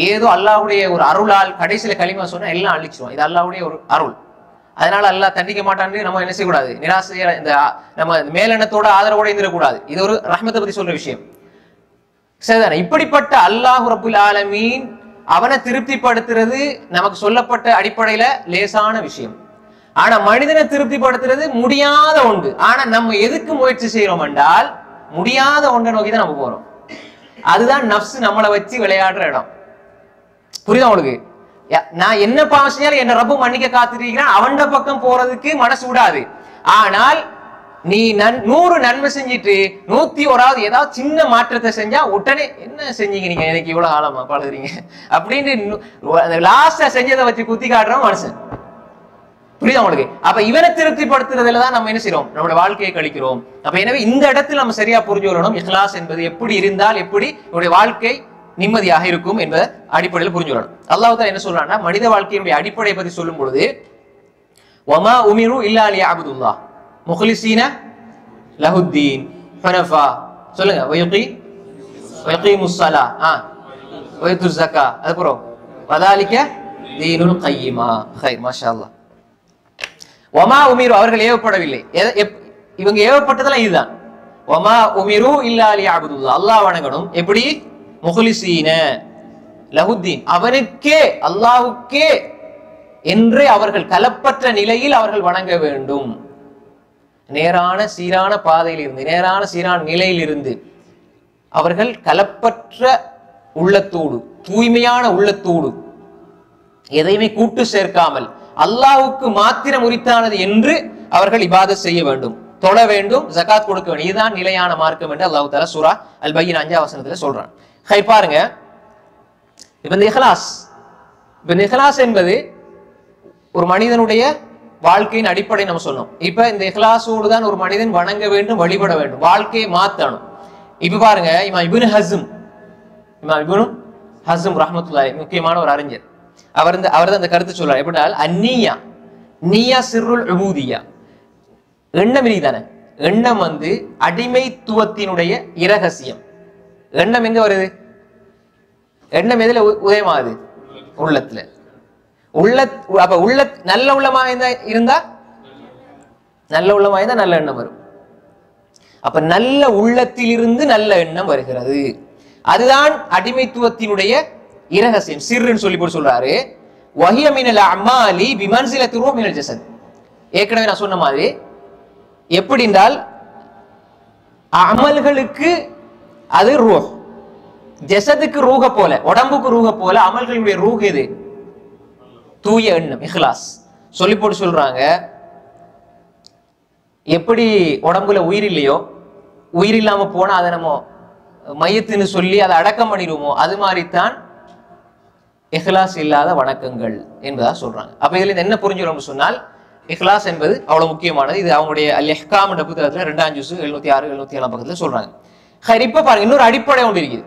ஏதோ அல்லாஹ்வுடைய ஒரு அருளால் கடைசியில கலிமா சொன்னா எல்லாம் அழிச்சிடுவான். இது அல்லாஹ்வுடைய ஒரு அருள். அதனால அல்லாஹ் தண்டிக்க மாட்டான்னு நம்ம என்ன செய்யக்கூடாது, நிராசைய இந்த நம்ம மேலெண்ணத்தோட ஆதரவோட இருந்துடக்கூடாது. இது ஒரு ரஹ்மத்தை பத்தி சொல்ற விஷயம். சரிதானே? இப்படிப்பட்ட அல்லாஹ் ரப்புல் ஆலமீன் அவனை திருப்திப்படுத்துறது நமக்கு சொல்லப்பட்ட அடிப்படையில லேசான விஷயம். ஆனா மனிதனை திருப்திப்படுத்துறது முடியாத ஒன்று. ஆனா நம்ம எதுக்கு முயற்சி செய்யறோம் என்றால், முடியாத ஒன்றை நோக்கி தான் நம்ம போறோம். அதுதான் நஃப்ஸ் நம்மளை வச்சு விளையாடுற இடம். புரியுதா உங்களுக்கு? நான் என்ன பாவம் செஞ்சாலும் என்ன ரப்பு மன்னிக்க காத்துருக்கிறான், அவன் பக்கம் போறதுக்கு மனசு விடாது. ஆனால் நீ 100 நன்மை செஞ்சிட்டு 101வது ஏதாவது சின்ன மாற்றத்தை செஞ்சா உடனே என்ன செஞ்சீங்க நீங்க, எனக்கு இவ்வளவு ஆழமா பழகுறீங்க அப்படின்னு லாஸ்டா செஞ்சதை வச்சு குத்தி காட்டுறோம் மனுஷன். புரியுதா உங்களுக்கு? அப்ப இவனை திருப்திப்படுத்துறதுல தான் நம்ம என்ன செய்யறோம், நம்மளோட வாழ்க்கையை கழிக்கிறோம். அப்ப எனவே இந்த இடத்துல நம்ம சரியா புரிஞ்சு கொள்ளணும், இஹ்லாஸ் என்பது எப்படி இருந்தால் எப்படி நம்முடைய வாழ்க்கை நிம்மதியாக இருக்கும் என்பதை அடிப்படையில் புரிஞ்சு கொள்ளணும். அல்லாஹ் தஆலா என்ன சொல்றான்னா, மனித வாழ்க்கையினுடைய அடிப்படையை பத்தி சொல்லும் பொழுது, வமா உமிரு இல்லா லியஅபுதுல்லாஹ் முக்லிஸீன லஹுத்தீன் ஹுனஃபா, சொல்லுங்க, வயகீமுஸ் ஸலா வயதுஸ் ஸக்கா, அதுக்கப்புறம் வதாலிக தீனுல் கய்யிமா. ஹைர், மாஷாஅல்லாஹ். வமா உமிரு, அவர்கள் ஏவப்படவில்லை. இவங்க ஏவப்பட்டதெல்லாம் இதுதான். வமா உமிரு இல்லா லியஅபுதுல்லாஹ், அல்லாஹ் வணங்கணும். எப்படி? முக்லிஸீன லஹுத்தீன், அவனுக்கே அல்லாஹ்வுக்கே என்றே அவர்கள் கலப்பற்ற நிலையில் அவர்கள் வணங்க வேண்டும். நேரான சீரான பாதையில் இருந்து, நேரான சீரான நிலையில் இருந்து அவர்கள் கலப்பற்ற உள்ளத்தோடு, தூய்மையான உள்ளத்தோடு, எதையுமே கூட்டு சேர்க்காமல் அல்லாஹ்வுக்கு மாத்திரம் உரித்தானது என்று அவர்கள் இபாதத் செய்ய வேண்டும், தொழ வேண்டும், ஜகாத் கொடுக்க வேண்டும். இதுதான் நிலையான மார்க்கம் என்று அல்லாஹ் தஆலா சூரா அல் பையினா 5ஆம் வசனத்துல சொல்றான். ஹை, பாருங்க, இப்ப இந்த இஹ்லாஸ் என்பது ஒரு மனிதனுடைய வாழ்க்கையின் அடிப்படை நம்ம சொன்னோம். இப்ப இந்த இஹ்லாஸோடு தான் ஒரு மனிதன் வணங்க வேண்டும், வழிபட வேண்டும், வாழ்க்கையை மாத்தணும். இப்ப பாருங்க, இமாம் இப்னு ஹஸ்ம் ரஹ்மத்துல்லாஹி, முக்கியமான ஒரு அறிஞர், அவர் அந்த கருத்து சொல்றார். எப்படினால், அந்நியா நீயா சிர்ருல் உபூதியா, எண்ணம் இருக்குதானே, எண்ணம் அடிமைத்துவத்தினுடைய இரகசியம். எண்ணம் எங்க வருது? எண்ணம் எதுல உதயமாகுது? உள்ளத்துல. அப்ப நல்ல உள்ளமா இருந்தா நல்ல எண்ணம் வரும். அப்ப நல்ல உள்ளத்தில் இருந்து நல்ல எண்ணம் வருகிறது. அதுதான் அடிமைத்துவத்தினுடைய இரகசியம், சிர்ருன்னு சொல்லி போட்டு சொல்றாரு. வஹிய மினல் அமாலி பிமன்சிலத்தி ரூஹ் மினல் ஜஸத். ஏற்கனவே நான் சொன்ன மாதிரி, எப்படி என்றால் அமல்களுக்கு அது ரூஹ், ஜஸதுக்கு ரூஹ போல, உடம்புக்கு ரூஹ போல அமல்களுடைய ரூஹ் எது? தூய எண்ணம், இஹ்லாஸ். சொல்லி போட்டு சொல்றாங்க, எப்படி உடம்புல உயிர் இல்லையோ, உயிர் இல்லாம போனா அதை நம்ம மையத்துன்னு சொல்லி அதை அடக்கம் பண்ணிடுவோமோ, அது மாதிரித்தான் இஹ்லாஸ் இல்லாத வணக்கங்கள் என்பதா சொல்றாங்க. அப்ப இதுல என்ன புரிஞ்சுக்கணும்னு சொன்னால், இஹ்லாஸ் என்பது அவ்வளவு முக்கியமானது. இது அவங்களுடைய அல் இஹ்காம் என்ற புத்தகத்துல 2ஆம் ஜுஸ் 706 707 பக்கத்துல சொல்றாங்க. இப்ப பாருங்க, இன்னொரு அடிப்படை ஒன்று இருக்குது.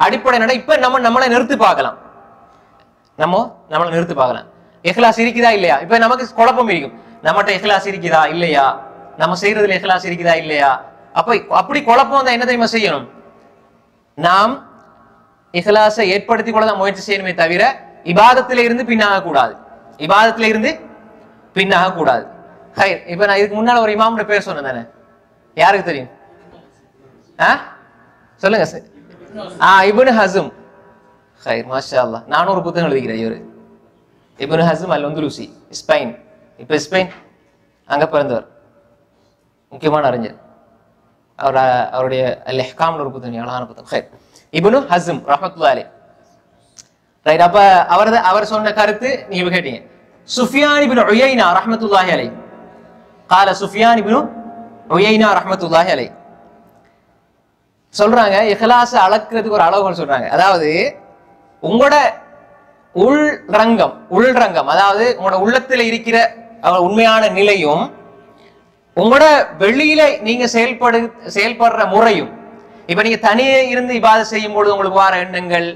அடிப்படை என்னன்னா, இப்ப நம்மளை நிறுத்தி பார்க்கலாம், நம்மளை நிறுத்தி பார்க்கலாம். இஹ்லாஸ் இருக்குதா இல்லையா? இப்ப நமக்கு குழப்பம் இருக்கும், நம்மகிட்ட இஹ்லாஸ் இருக்குதா இல்லையா, நம்ம செய்யறதுல இஹ்லாஸ் இருக்குதா இல்லையா. அப்படி குழப்பம் தான் என்ன தெரியுமா செய்யணும், நாம் இஹ்லாஸை ஏற்படுத்திக் கொள்ளதான் முயற்சி செய்யணுமே தவிர இபாதத்தில இருந்து பின்னாக கூடாது, ஹைர், இப்ப நான் இதுக்கு முன்னால ஒரு இமாமுடைய பேர் சொன்னேன் தானே, யாருக்கு தெரியும்? சொல்லுங்க சார். இப்னு ஹஸ்ம். ஹைர், மாஷா அல்லாஹ். நானும் ஒரு புத்தகம் எழுதிக்கிறேன். இவரு இப்னு ஹஸ்ம் அல் அந்துலுசி, ஸ்பெயின். இப்ப ஸ்பெயின் அங்க பிறந்தவர், முக்கியமான அறிஞர். அவருடைய அல் இஹ்காம்னு ஒரு புத்தகம், அழகான புத்தகம். ஹைர், இப்னு ஹஸ்ம் ரஹ்மத்துல்லாஹி அலைஹி. ரைட். அப்ப அவர் சொன்ன கருத்து நீங்க கேட்டீங்க. சுஃபியான் இப்னு உயைனா ரஹ்மத்துல்லாஹி அலைஹி قال سفيان بن عيينة رحمة الله عليه சொல்றாங்க இஹ்லாஸ் அளக்கிறதுக்கு ஒரு அளவுகள் சொல்றாங்க. அதாவது உங்களோட உள்ரங்கம் அதாவது உங்களோட உள்ளத்துல இருக்கிற உண்மையான நிலையும் உங்களோட வெளியில நீங்க செயல்படுற முறையும், இப்ப நீங்க தனியே இருந்து இபாதத் செய்யும் பொழுது உங்களுக்கு வர எண்ணங்கள்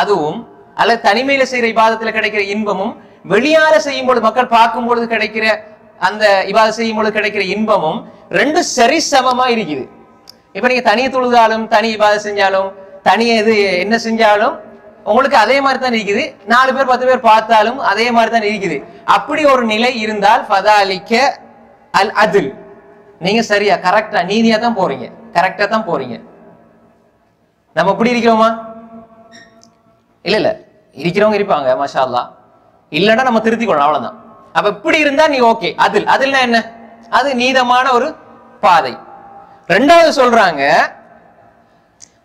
அதுவும், அல்லது தனிமையில செய்யற இபாதத்துல கிடைக்கிற இன்பமும், வெளியால செய்யும் பொழுது மக்கள் பார்க்கும் பொழுது கிடைக்கிற அந்த இபாதத் செய்யும் பொழுது கிடைக்கிற இன்பமும் ரெண்டும் சரிசமமா இருக்குது. இப்ப நீங்க தனியை தொழுதாலும் தனி இபாதத் செஞ்சாலும் தனியே இது என்ன செஞ்சாலும் உங்களுக்கு அதே மாதிரி தான் இருக்குது. 4 பேர் 10 பேர் பார்த்தாலும் அதே மாதிரி தான் இருக்குது. அப்படி ஒரு நிலை இருந்தால் ஃபதாலிக்க அல் அதில், நீங்க சரியா கரெக்டா நீதியா தான் போறீங்க, கரெக்டா தான் போறீங்க. நம்ம இப்படி இருக்கிறோமா? இல்ல இருக்கிறவங்க இருப்பாங்க மாஷா அல்லாஹ், இல்லன்னா நம்ம திருத்திக்கொள்ளலாம், அவ்வளவுதான். அப்ப இப்படி இருந்தா நீ ஓகே. அதில்னா என்ன? அது நீதமான ஒரு பாதை. ரெண்டாவது சொல்றாங்க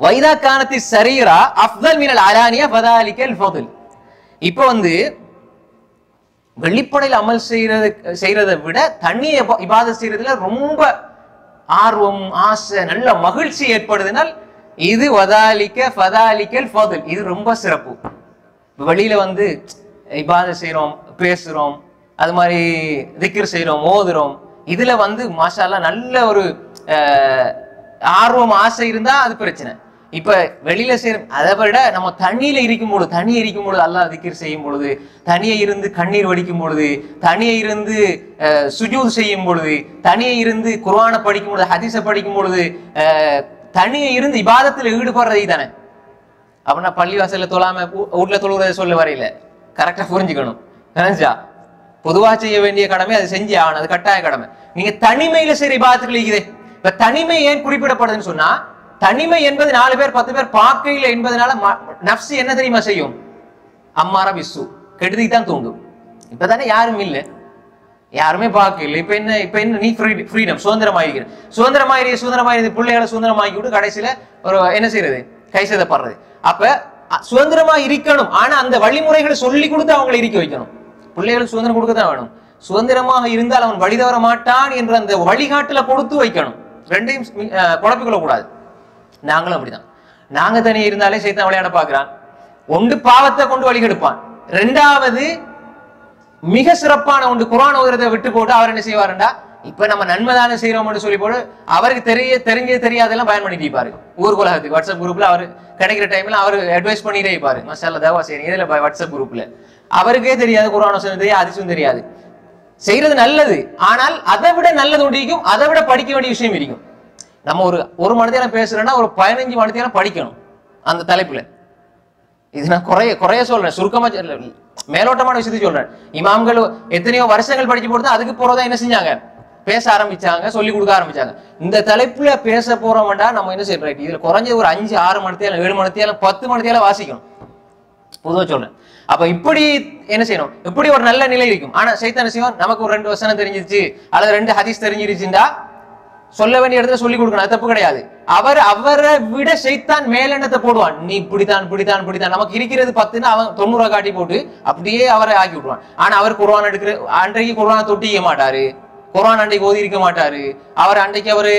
வைதா கானத்தி சரீரா அஃதல் மினல் அலானியா ஃபதாலிக்கல் ஃபதுல். இப்போ வெளிப்படையில் அமல் செய்யறதை விட தண்ணியை இபாதத் செய்யறதுல ரொம்ப ஆர்வம், ஆசை, நல்ல மகிழ்ச்சி ஏற்படுதுனால் இது வதாலிக்க ஃபதாலிக்கல் ஃபதுல், இது ரொம்ப சிறப்பு. வெளியில இபாதத் செய்யறோம், பேசுறோம், அது மாதிரி திக்ர் செய்யறோம், ஓதுறோம், இதுல மாஷா அல்லாஹ் நல்ல ஒரு ஆர்வம் ஆசை இருந்தா அது பிரச்சனை. இப்ப வெளியில செய்யற அதை விட நம்ம தண்ணியில இருக்கும் பொழுது அல்லாஹ் திக்ர் செய்யும் பொழுது, தனியே இருந்து கண்ணீர் வடிக்கும் பொழுது, தனியே இருந்து சுஜூத் செய்யும் பொழுது, தனியே இருந்து குர்ஆனை படிக்கும் பொழுது, ஹதீஸை படிக்கும் பொழுது, தனியே இருந்து இபாதத்துல ஈடுபடுறதை தானே. அப்படின்னா பள்ளிவாசல்ல தொழாம வீட்டுல தொழுகிறத சொல்ல வரையில கரெக்டா புரிஞ்சுக்கணும். பொதுவா செய்ய வேண்டிய கடமை அது செஞ்சு ஆகணும், அது கட்டாய கடமை. நீங்க தனிமையில செய்யற இபாதத்துகள் இருக்குது. இப்ப தனிமை ஏன் குறிப்பிடப்படுதுன்னு சொன்னா, தனிமை என்பது 4 பேர் 10 பேர் பார்க்கையில என்பதனால நஃப்ஸ் என்ன தெரியுமா செய்யும்? அம்மாரா பிஸ்ஸு, கெடுதி தான் தூண்டும். இப்பதானே யாரும் இல்லை, யாருமே பார்க்கல. இப்ப என்ன நீ ஃப்ரீடம், சுதந்திரமாயிருக்கிற, சுதந்திரமாயிரு பிள்ளைகளை சுதந்திரமாக்கி விட்டு கடைசியில ஒரு என்ன செய்யறது? கை சேதப்படுறது. அப்ப சுதந்திரமா இருக்கணும், ஆனா அந்த வழிமுறைகளை சொல்லி கொடுத்து அவங்களை இருக்க வைக்கணும். பிள்ளைகளுக்கு சுதந்திரம் கொடுக்கத்தான் வேணும். சுதந்திரமாக இருந்தால் அவன் வழி தவற மாட்டான் என்ற அந்த வழிகாட்டுல கொடுத்து வைக்கணும். ரெண்டையும் குழப்பிக்கொள்ள கூடாது. நாங்களும் அப்படிதான். நாங்க தனியே இருந்தாலே சைத்தான் விளையாட பாக்குறான். ஒன்று பாவத்தை கொண்டு வழிகெடுப்பான், ரெண்டாவது மிக சிறப்பான ஒன்று குர்ஆன் ஓதுறதை விட்டு போட்டு அவர் என்ன செய்வாருண்டா, இப்ப நம்ம நன்மைதானே செய்யறோம்னு சொல்லி போட்டு அவருக்கு தெரியாதெல்லாம் பயன் பண்ணிட்டு இருப்பாரு. ஊர்குலகத்துக்கு வாட்ஸ்அப் குரூப்ல அவர் கிடைக்கிற டைம்ல அவர் அட்வைஸ் பண்ணிட்டே இருப்பாரு. மசாலா தேவா செய்யறீங்க இதுல வாட்ஸ்அப் குரூப்ல அவருக்கே தெரியாது, குர்ஆன் தெரியாது, ஹதீஸும் தெரியாது. செய்யறது நல்லது, ஆனால் அதை விட நல்லது ஒன்றிக்கும், அதை விட படிக்க வேண்டிய விஷயம் இருக்கும். நம்ம ஒரு மணித்தேரம் பேசுறோம்னா ஒரு 15 மணித்தேரம் படிக்கணும் அந்த தலைப்புல. இது நான் குறைய சொல்றேன், சுருக்கமா மேலோட்டமான விஷயத்தை சொல்றேன். இமாம்கள் எத்தனையோ வருஷங்கள் படிச்சு போட்டு அதுக்கு போறதா என்ன செஞ்சாங்க? பேச ஆரம்பிச்சாங்க, சொல்லி கொடுக்க ஆரம்பிச்சாங்க. இந்த தலைப்புல பேச போறோம்டா நம்ம என்ன செய்யறோம்? இதுல குறைஞ்ச ஒரு 5 6 மணித்தேரம் 7 மணித்தேரம் 10 மணித்தேரம் வாசிக்கணும். பொதுவாக சொல்றேன். அப்ப இப்படி என்ன செய்யணும்? இப்படி ஒரு நல்ல நிலை இருக்கும். ஆனா சைத்தான் செய்வான், நமக்கு ஒரு 2 வசனம் தெரிஞ்சிருச்சு அல்லது 2 ஹதீஸ் தெரிஞ்சிருச்சுண்டா சொல்ல வேண்டிய இடத்துல சொல்லி கொடுக்கணும், அது தப்பு கிடையாது. அவரை விட சைத்தான் மேலெண்ணத்தை போடுவான். நீ இப்படித்தான் நமக்கு இருக்கிறது 10ன்னு அவன் 90 காட்டி போட்டு அப்படியே அவரை ஆக்கி விடுவான். ஆனா அவர் குர்ஆன் எடுக்கிற அன்றைக்கு குர்ஆனை தொட்டிக்க மாட்டாரு, குர்ஆன் அன்றைக்கு ஓதி இருக்க மாட்டாரு, அன்றைக்கு அவரு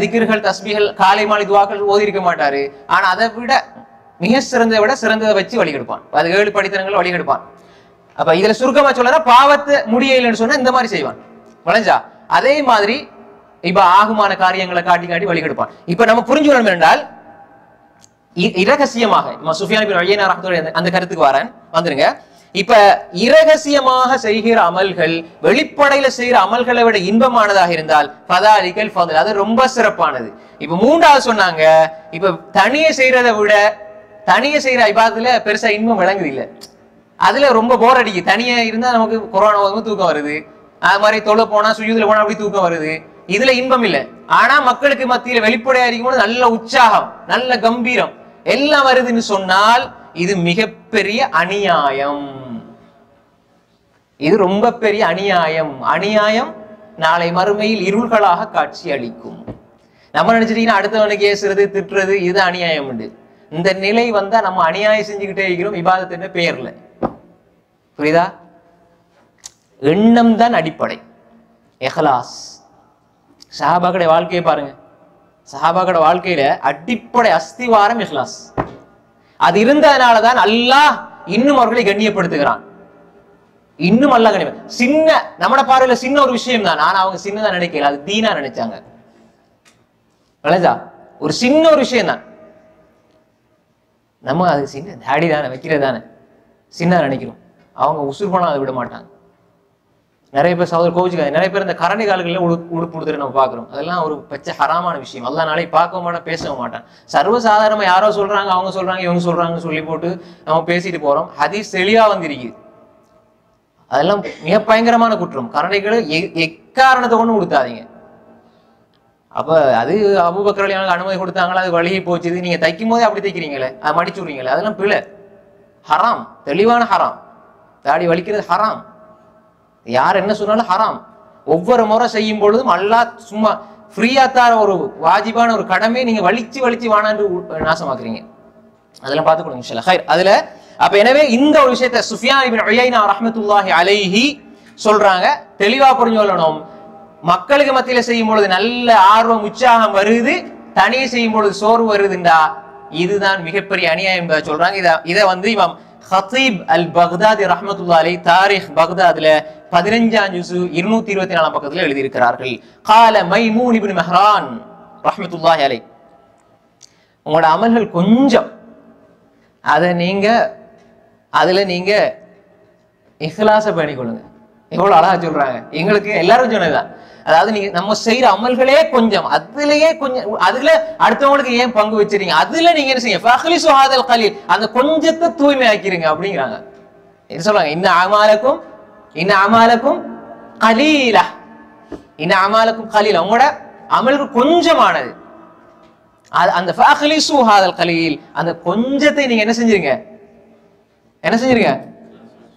திக்ர்கள் தஸ்பீஹல் காலை மாலை துஆக்கள் ஓதி இருக்க மாட்டாரு. ஆனா அதை விட மிக சிறந்ததை விட சிறந்ததை வச்சு வழிகெடுப்பான். அது 7 படித்தனங்கள் வழிகெடுப்பான். அப்ப இதுல சுருக்கமா சொல்ல பாவத்தை முடியலன்னு சொன்னா இந்த மாதிரி செய்வான் வளைஞ்சா. அதே மாதிரி இப்ப ஆகுமான காரியங்களை காட்டி வழிகெடுப்பான். இப்ப நம்ம புரிஞ்சுக்கணும் என்றால் இரகசியமாக சுஃபியான் பின் உயைனா ரஹ்மத்துல்லாஹி அந்த கருத்துக்கு வரேன், வந்துருங்க. இப்ப இரகசியமாக செய்கிற அமல்கள் வெளிப்படையில செய்கிற அமல்களை விட இன்பமானதாக இருந்தால் ஃபதாலிக்கல் ஃபதுல், அது ரொம்ப சிறப்பானது. இப்ப 3வது சொன்னாங்க, இப்ப தனியே செய்யறதை விட தனியே செய்யற இபாதத்துல பெருசா இன்பம் விளங்குது இல்ல, அதுல ரொம்ப போர் அடிக்கு. தனியா இருந்தா நமக்கு குர்ஆன் ஓதும் தூக்கம் வருது, அது மாதிரி தொழ போனா சுஜூதுல போனா அப்படி தூக்கம் வருது, இதுல இன்பம் இல்லை. ஆனா மக்களுக்கு மத்தியில வெளிப்படையா இருக்கும்போது நல்ல உற்சாகம், நல்ல கம்பீரம் எல்லாம் வருதுன்னு சொன்னால் இது மிகப்பெரிய அநியாயம். இது ரொம்ப பெரிய அநியாயம் நாளை மறுமையில் இருள்களாக காட்சி அளிக்கும். நம்ம நினைச்சிட்டீங்கன்னா அடுத்தவனுக்கு ஏசுறது திட்டுறது இது அநியாயம் உண்டு. இந்த நிலை வந்தா நம்ம அநியாயம் செஞ்சுக்கிட்டே இருக்கிறோம் இபாதத்தின் பெயர்ல. புரியுதா? எண்ணம் தான் அடிப்படை. இஹ்லாஸ். சஹாபாக்களுடைய வாழ்க்கையை பாருங்க. சஹாபாக்களோட வாழ்க்கையில அடிப்படை அஸ்திவாரம் இஹ்லாஸ். அது இருந்ததுனாலதான் அல்லாஹ் இன்னும் அவர்களை கண்ணியப்படுத்துகிறான். இன்னும் அல்லாஹ் கண்ணியம். சின்ன நம்மட பார்வையில சின்ன ஒரு விஷயம் தான், ஆனா அவங்க சின்னதா நினைக்கல, அது தீனா நினைச்சாங்க. ஒரு சின்ன ஒரு விஷயம் தான், நம்ம அது சின்ன தாடி தானே வைக்கிறது தானே சின்ன நினைக்கிறோம். அவங்க உசுர் போனா அதை விட மாட்டாங்க. நிறைய பேர் சகோதரர் கோவிச்சுக்காங்க, நிறைய பேர் இந்த கரண்டி கால்களில் உடுப்பு கொடுத்துட்டு நம்ம பார்க்குறோம். அதெல்லாம் ஒரு பச்சை ஹராமான விஷயம். அதெல்லாம் நாளைக்கு பார்க்க மாட்டேன், பேசவும் மாட்டேன். சர்வசாதாரணமா யாரோ சொல்றாங்க, அவங்க சொல்றாங்க, இவங்க சொல்றாங்கன்னு சொல்லி போட்டு நம்ம பேசிட்டு போறோம். ஹதீஸ் தெளிவா வந்திருக்கு. அதெல்லாம் மிக பயங்கரமான குற்றம். கரண்டைகளை எக்காரணத்தை கொண்டு கொடுத்தாதீங்க. அப்ப அது அபூபக்கர் ரலியல்லாஹு அனுமதி கொடுத்தாங்களா, அது வழியை போச்சுது. நீங்க தைக்கும் போதே அப்படி தைக்கிறீங்களே, அதை மடிச்சு விடுறீங்களே, அதெல்லாம் பிழை, ஹராம், தெளிவான ஹராம். தாடி வலிக்கிறது ஹராம். யார் என்ன சொன்னாலும் ஹராம். ஒவ்வொரு முறை செய்யும் பொழுதும் அல்லாஹ் சும்மா ஃப்ரீயா தார ஒரு வாஜிபான ஒரு கடமை நீங்க வலிச்சு வலிச்சு வானான்னு நாசமாக்குறீங்க. அதெல்லாம் பார்த்துக்கணும் இன்ஷா அல்லாஹ். அதுல அப்ப எனவே இந்த ஒரு விஷயத்தை சுஃபியான் இப்னு உயைனா ரஹ்மத்துல்லாஹி அலைஹி சொல்றாங்க. தெளிவா புரிஞ்சு கொள்ளணும். மக்களுக்கு மத்தியில செய்யும் பொழுது நல்ல ஆர்வம் உற்சாகம் வருது, தனியே செய்யும் பொழுது சோர்வு வருதுண்டா, இதுதான் மிகப்பெரிய அநியாயம் என்பதை சொல்றாங்க. இதை இமாம் ஹத்தீப் அல் பக்தாதி ரஹ்மத்துல்லாஹி அலைஹி தாரிக் பக்தாத்ல 15ஆம் ஜுஸு 224 பக்கத்துல எழுதியிருக்கிறார்கள். கால மைமூன் இப்னு மஹ்ரான் ரஹ்மத்துல்லாஹி அலைஹி, உங்களோட அமல்கள் கொஞ்சம், அதுல நீங்க இஹ்லாஸ பண்ணிக்கொள்ளுங்க. எவ்வளவு அழகா சொல்றாங்க. எங்களுக்கு எல்லாரும் சொன்னதுதான். அதாவது நீங்க நம்ம செய்யற அமல்களே கொஞ்சம், அதுலயே கொஞ்சம், அதுல அடுத்தவங்களுக்கு ஏன் பங்கு வச்சிருக்கீங்க, அதுல நீங்க என்ன செய்யுங்க, ஃபஹ்லிஸு ஹாதல் கலீல், அந்த கொஞ்சத்தை தூய்மை ஆக்கிருங்க அப்படிங்கிறாங்க. என்ன சொல்றாங்க, இன்ன அமாலக்கும் கலீலா, இன்ன அமாலக்கும் கலீலா, உங்களோட அமல்கள் கொஞ்சமானது. அந்த ஃபஹ்லிஸு ஹாதல் கலீல், அந்த கொஞ்சத்தை நீங்க என்ன செஞ்சிருங்க,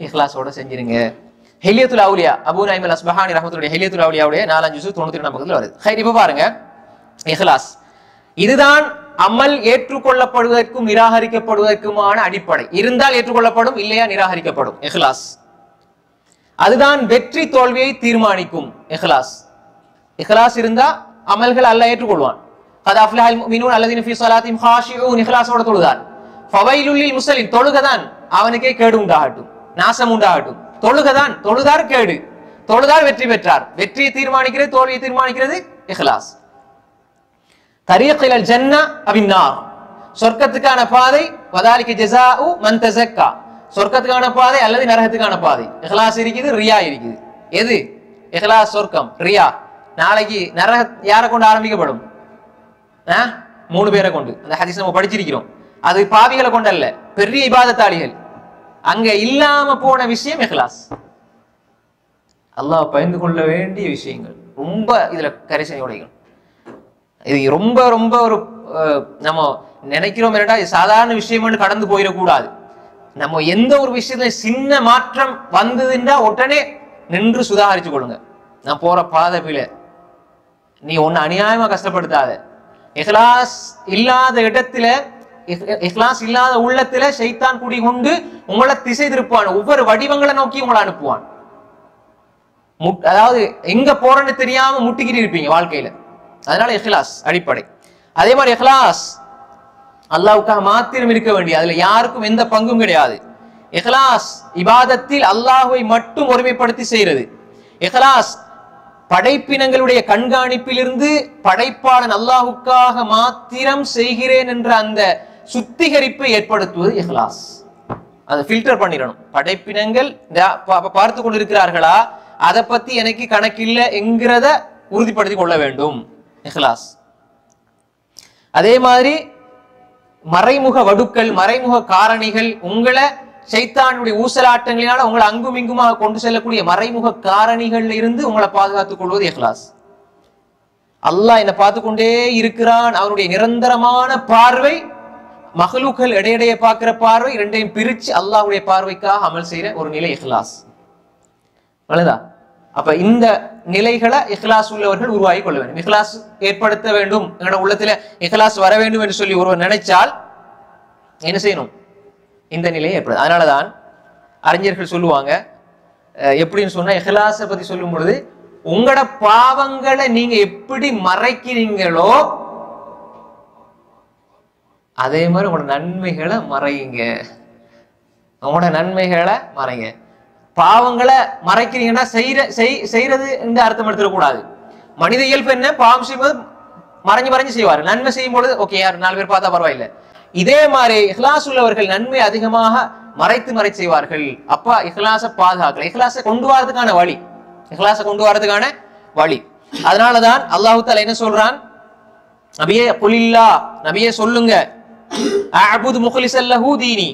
இஹ்லாஸோட செஞ்சிருங்க. ஹில்யத்துல் அவுலியா அபூ நைம் அல் அஸ்பஹானி ரஹ்மத்துல்லாஹி ஹில்யத்துல் அவுலியாவுடைய 4 ஜுஸு 92 பக்கத்துல வருது. இப்ப பாருங்க, இஹ்லாஸ் இதுதான் அமல் ஏற்றுக்கொள்ளப்படுவதற்கும் நிராகரிக்கப்படுவதற்குமான அடிப்படை. இருந்தால் ஏற்றுக்கொள்ளப்படும், இல்லையா நிராகரிக்கப்படும். இஹ்லாஸ் அதுதான் வெற்றி தோல்வியை தீர்மானிக்கும். இஹ்லாஸ் இருந்தா அமல்கள் அல்லாஹ் ஏற்றுக்கொள்வான். கத் அஃப்லஹல் முஃமினூன் அல்லதீன ஃபீ ஸலாத்திஹிம் காஷிஊன், இஹ்லாஸோட தொழுதார். ஃபவைலுல் லில் முஸல்லின், தொழுகதான் அவனுக்கே கேடு உண்டாகட்டும், நாசம் உண்டாகட்டும். தொழுதார் கேடு, தொழுதார் வெற்றி பெற்றார். வெற்றியை தீர்மானிக்கிறது, தோல்வியை தீர்மானிக்கிறது இஹ்லாஸ். தரீக் இலல் ஜன்னah அவின்னார், சொர்க்கத்துக்கான பாதை. வதாலிக ஜஸாஉ மன் தஸக்கா, சொர்க்கத்துக்கான பாதை அல்லது நரகத்துக்கான பாதை. இஹ்லாஸ் இருக்குது, ரியா இருக்குது. எது இஹ்லாஸ்? சொர்க்கம். ரியா நாளைக்கு நரக யாரை கொண்டு ஆரம்பிக்கப்படும்? 3 பேரை கொண்டு. அந்த ஹதீஸ் நம்ம படிச்சிருக்கிறோம். அது பாவிகளை கொண்டல்ல, பெரிய இபாதத்தாளிகள். அங்க இல்லாம போன விஷயம் இஹ்லாஸ். அல்லாஹ் பயந்து கொள்ள வேண்டிய விஷயங்கள் ரொம்ப இதுல கரிசனையோடைகள். இது ரொம்ப ரொம்ப ஒரு நம்ம நினைக்கிறோம் என்னடா இது சாதாரண விஷயம் கடந்து போயிடக்கூடாது. நம்ம எந்த ஒரு விஷயத்துல சின்ன மாற்றம் வந்ததுன்னா உடனே நின்று சுதாகரிச்சு கொள்ளுங்க. நான் போற பாதை பிழை, நீ ஒன்னு அநியாயமா கஷ்டப்படுத்தாத. இஹ்லாஸ் இல்லாத இடத்துல, இஹ்லாஸ் இல்லாத உள்ளத்துல ஷைத்தான் குடி கொண்டு உங்களை திசை திருப்பான். ஒவ்வொரு வடிவங்களை நோக்கி உங்களை அனுப்புவான். அதாவது எங்க போறன்னு தெரியாம முட்டிக்கிட்டு இருப்பீங்க வாழ்க்கையில. அதனால இஹ்லாஸ் அடிப்படை. அதே மாதிரி இஹ்லாஸ் அல்லாஹ்வுக்காக மாத்திரம் இருக்க வேண்டிய, அதுல யாருக்கும் எந்த பங்கும் கிடையாது. இஹ்லாஸ் இபாதத்தில் அல்லாஹ்வை மட்டும் ஒருமைப்படுத்தி செய்யறது. இஹ்லாஸ் படைப்பினங்களுடைய கண்காணிப்பிலிருந்து படைப்பாளன் அல்லாஹ்வுக்காக மாத்திரம் செய்கிறேன் என்ற அந்த சுத்திகரிப்பை ஏற்படுத்துவது இஹ்லாஸ். அதை ஃபில்டர் பண்ணிடணும். படைப்பினங்கள் பார்த்து கொண்டிருக்கிறார்களா, அதை பத்தி எனக்கு கணக்கில்லை என்கிறத உறுதிப்படுத்தி கொள்ள வேண்டும் இஹ்லாஸ். அதே மாதிரி மறைமுக வடுக்கள், மறைமுக காரணிகள், உங்களை ஷைத்தானுடைய ஊசலாட்டங்களினால உங்களை அங்கும் இங்குமாக கொண்டு செல்லக்கூடிய மறைமுக காரணிகள்ல இருந்து உங்களை பாதுகாத்துக் கொள்வது இஹ்லாஸ். அல்லாஹ் என்னை பார்த்து கொண்டே இருக்கிறான், அவனுடைய நிரந்தரமான பார்வை, மஹ்லூக்கள் இடையிடையே பார்க்கிற பார்வை, இரண்டையும் பிரிச்சு அல்லாஹ்வுடைய பார்வைக்காக அமல் செய்யற ஒரு நிலை இஹ்லாஸ். அப்ப இந்த நிலைகளை இஹ்லாஸ் உள்ளவர்கள் உருவாக்கி கொள்ள வேண்டும். இஹ்லாஸ் ஏற்படுத்த வேண்டும், என்னோட உள்ளத்துல இஹ்லாஸ் வர வேண்டும் என்று சொல்லி ஒருவர் நினைச்சால் என்ன செய்யணும்? இந்த நிலையை ஏற்படுது. அதனாலதான் அறிஞர்கள் சொல்லுவாங்க, எப்படின்னு சொன்னா இஹ்லாஸை பத்தி சொல்லும் பொழுது, உங்களோட பாவங்களை நீங்க எப்படி மறைக்கிறீங்களோ அதே மாதிரி உங்களோட நன்மைகளை மறையுங்க. உங்களோட நன்மைகளை மறைங்க. பாவங்களை மறைக்கிறீங்கன்னா செய்யறது இந்த அர்த்தம் எடுத்துடக்கூடாது. மனித இயல்பு என்ன? பாவம் செய்யும்போது மறைஞ்சு செய்வார். நன்மை செய்யும் பொழுது ஓகே, யார் 4 பேர் பார்த்தா பரவாயில்லை. இதே மாதிரி இஹ்லாஸ் உள்ளவர்கள் நன்மை அதிகமாக மறைத்து செய்வார்கள். அப்பா இஹ்லாஸை பாதுகாக்கல, இஹ்லாஸை கொண்டு வரதுக்கான வழி, இஹ்லாஸை கொண்டு வரதுக்கான வழி. அதனாலதான் அல்லாஹ் தஆலா என்ன சொல்றான்? நபியே குலில்லா, நபியே சொல்லுங்க, அஅபுது முக்லிஸல் லஹு தீனி,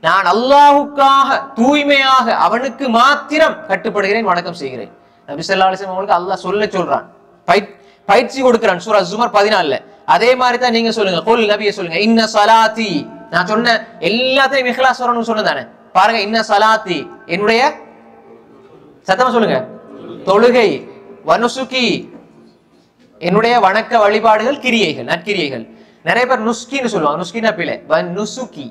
நான் அல்லாஹ்வுக்காக தூய்மையாக அவனுக்கு மாத்திரம் கட்டுப்படுகிறேன், வணக்கம் செய்கிறேன். நபி ஸல்லல்லாஹு அலைஹி வஸல்லம் அவங்களுக்கு அல்லாஹ் சொல்றான், பயிற்சி கொடுக்கிறான் சூரா ஜுமர் 14. அதே மாதிரி தான் நீங்க சொல்லுங்க, குல் நபியே சொல்லுங்க, இன்ன ஸலாத்தி, நான் சொன்ன எல்லாத்தையும் இஹ்லாஸ் வரணும்னு சொன்னதானே. பாருங்க, இன்ன ஸலாத்தி, என்னுடைய, சத்தமா சொல்லுங்க, தொழுகை, வனுசுகி, என்னுடைய வணக்க வழிபாடுகள், கிரியைகள், நற்கிரியைகள். நிறைய பேர் நுஸ்கின்னு சொல்லுவாங்க, நுஸ்கினா பிழை, வனுசுகி,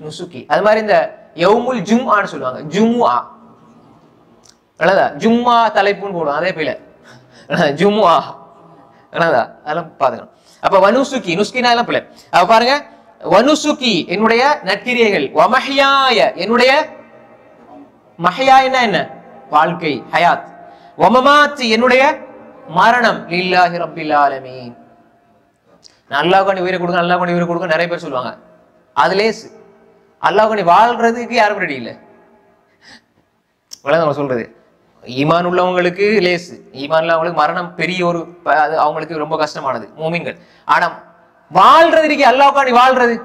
நுசுகி. அது மாதிரி இந்த யௌமுல் ஜும்ஆன்னு சொல்லுவாங்க, ஜும்ஆ, நல்லதா, ஜும்மா தலைப்புன்னு போடுவாங்க, அதே பிழை, ஜும்ஆ, நல்லதா, அதெல்லாம் பாத்துக்கணும். அப்ப வனுசுகி, நுஸ்கினா எல்லாம் பிழை. அப்ப பாருங்க, வனுசுகி என்னுடைய நற்கிரியைகள், வமஹ்யாய என்னுடைய, மஹ்யானா என்ன? வாழ்க்கை, ஹயாத், வமமாத்தி என்னுடைய மரணம், லில்லாஹி ரப்பில் ஆலமீன். அல்லாஹ்வுக்கு உயிரை கொடுங்க, அல்லாஹ்வுக்கு உயிரை கொடுங்க நிறைய பேர் சொல்லுவாங்க. அதுலே அல்லாஹ்வுக்கு வாழ்றதுக்கு யாரும் ரெடி இல்லை. நம்ம சொல்றது ஈமான் உள்ளவங்களுக்கு லேசு, ஈமான் உள்ளவங்களுக்கு மரணம் பெரிய ஒரு, அது அவங்களுக்கு ரொம்ப கஷ்டமானது மூமின்கள். ஆனா வாழ்றதுக்கு அல்லாஹ்வுக்கு வாழ்றது,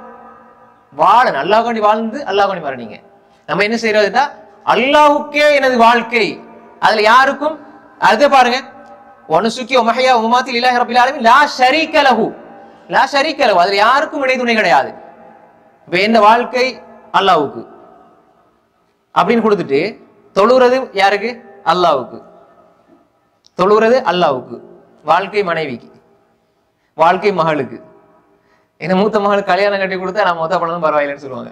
வாழணும், அல்லாஹ்வுக்கு வாழ்ந்து அல்லாஹ்வுக்கு மரணிங்க. நம்ம என்ன செய்யறதுன்னா, அல்லாஹ்வுக்கே எனது வாழ்க்கை, அதுல யாருக்கும், அது பாருங்க, வனுசுகி வமஹ்யா வமமாத்தி லில்லாஹி ரப்பில் ஆலமீன் லா ஷரீக லஹு, லா ஷரீக லஹு, அதுல யாருக்கும் இணை துணை கிடையாது. இப்ப இந்த வாழ்க்கை அல்லாஹ்வுக்கு அப்படின்னு கொடுத்துட்டு தொழுறது யாருக்கு? அல்லாஹ்வுக்கு. தொழுறது அல்லாஹ்வுக்கு, வாழ்க்கை மனைவிக்கு, வாழ்க்கை மகளுக்கு. இந்த மூத்த மகளுக்கு கல்யாணம் கட்டி கொடுத்தா நான் மொத்த பணம் பரவாயில்லைன்னு சொல்லுவாங்க.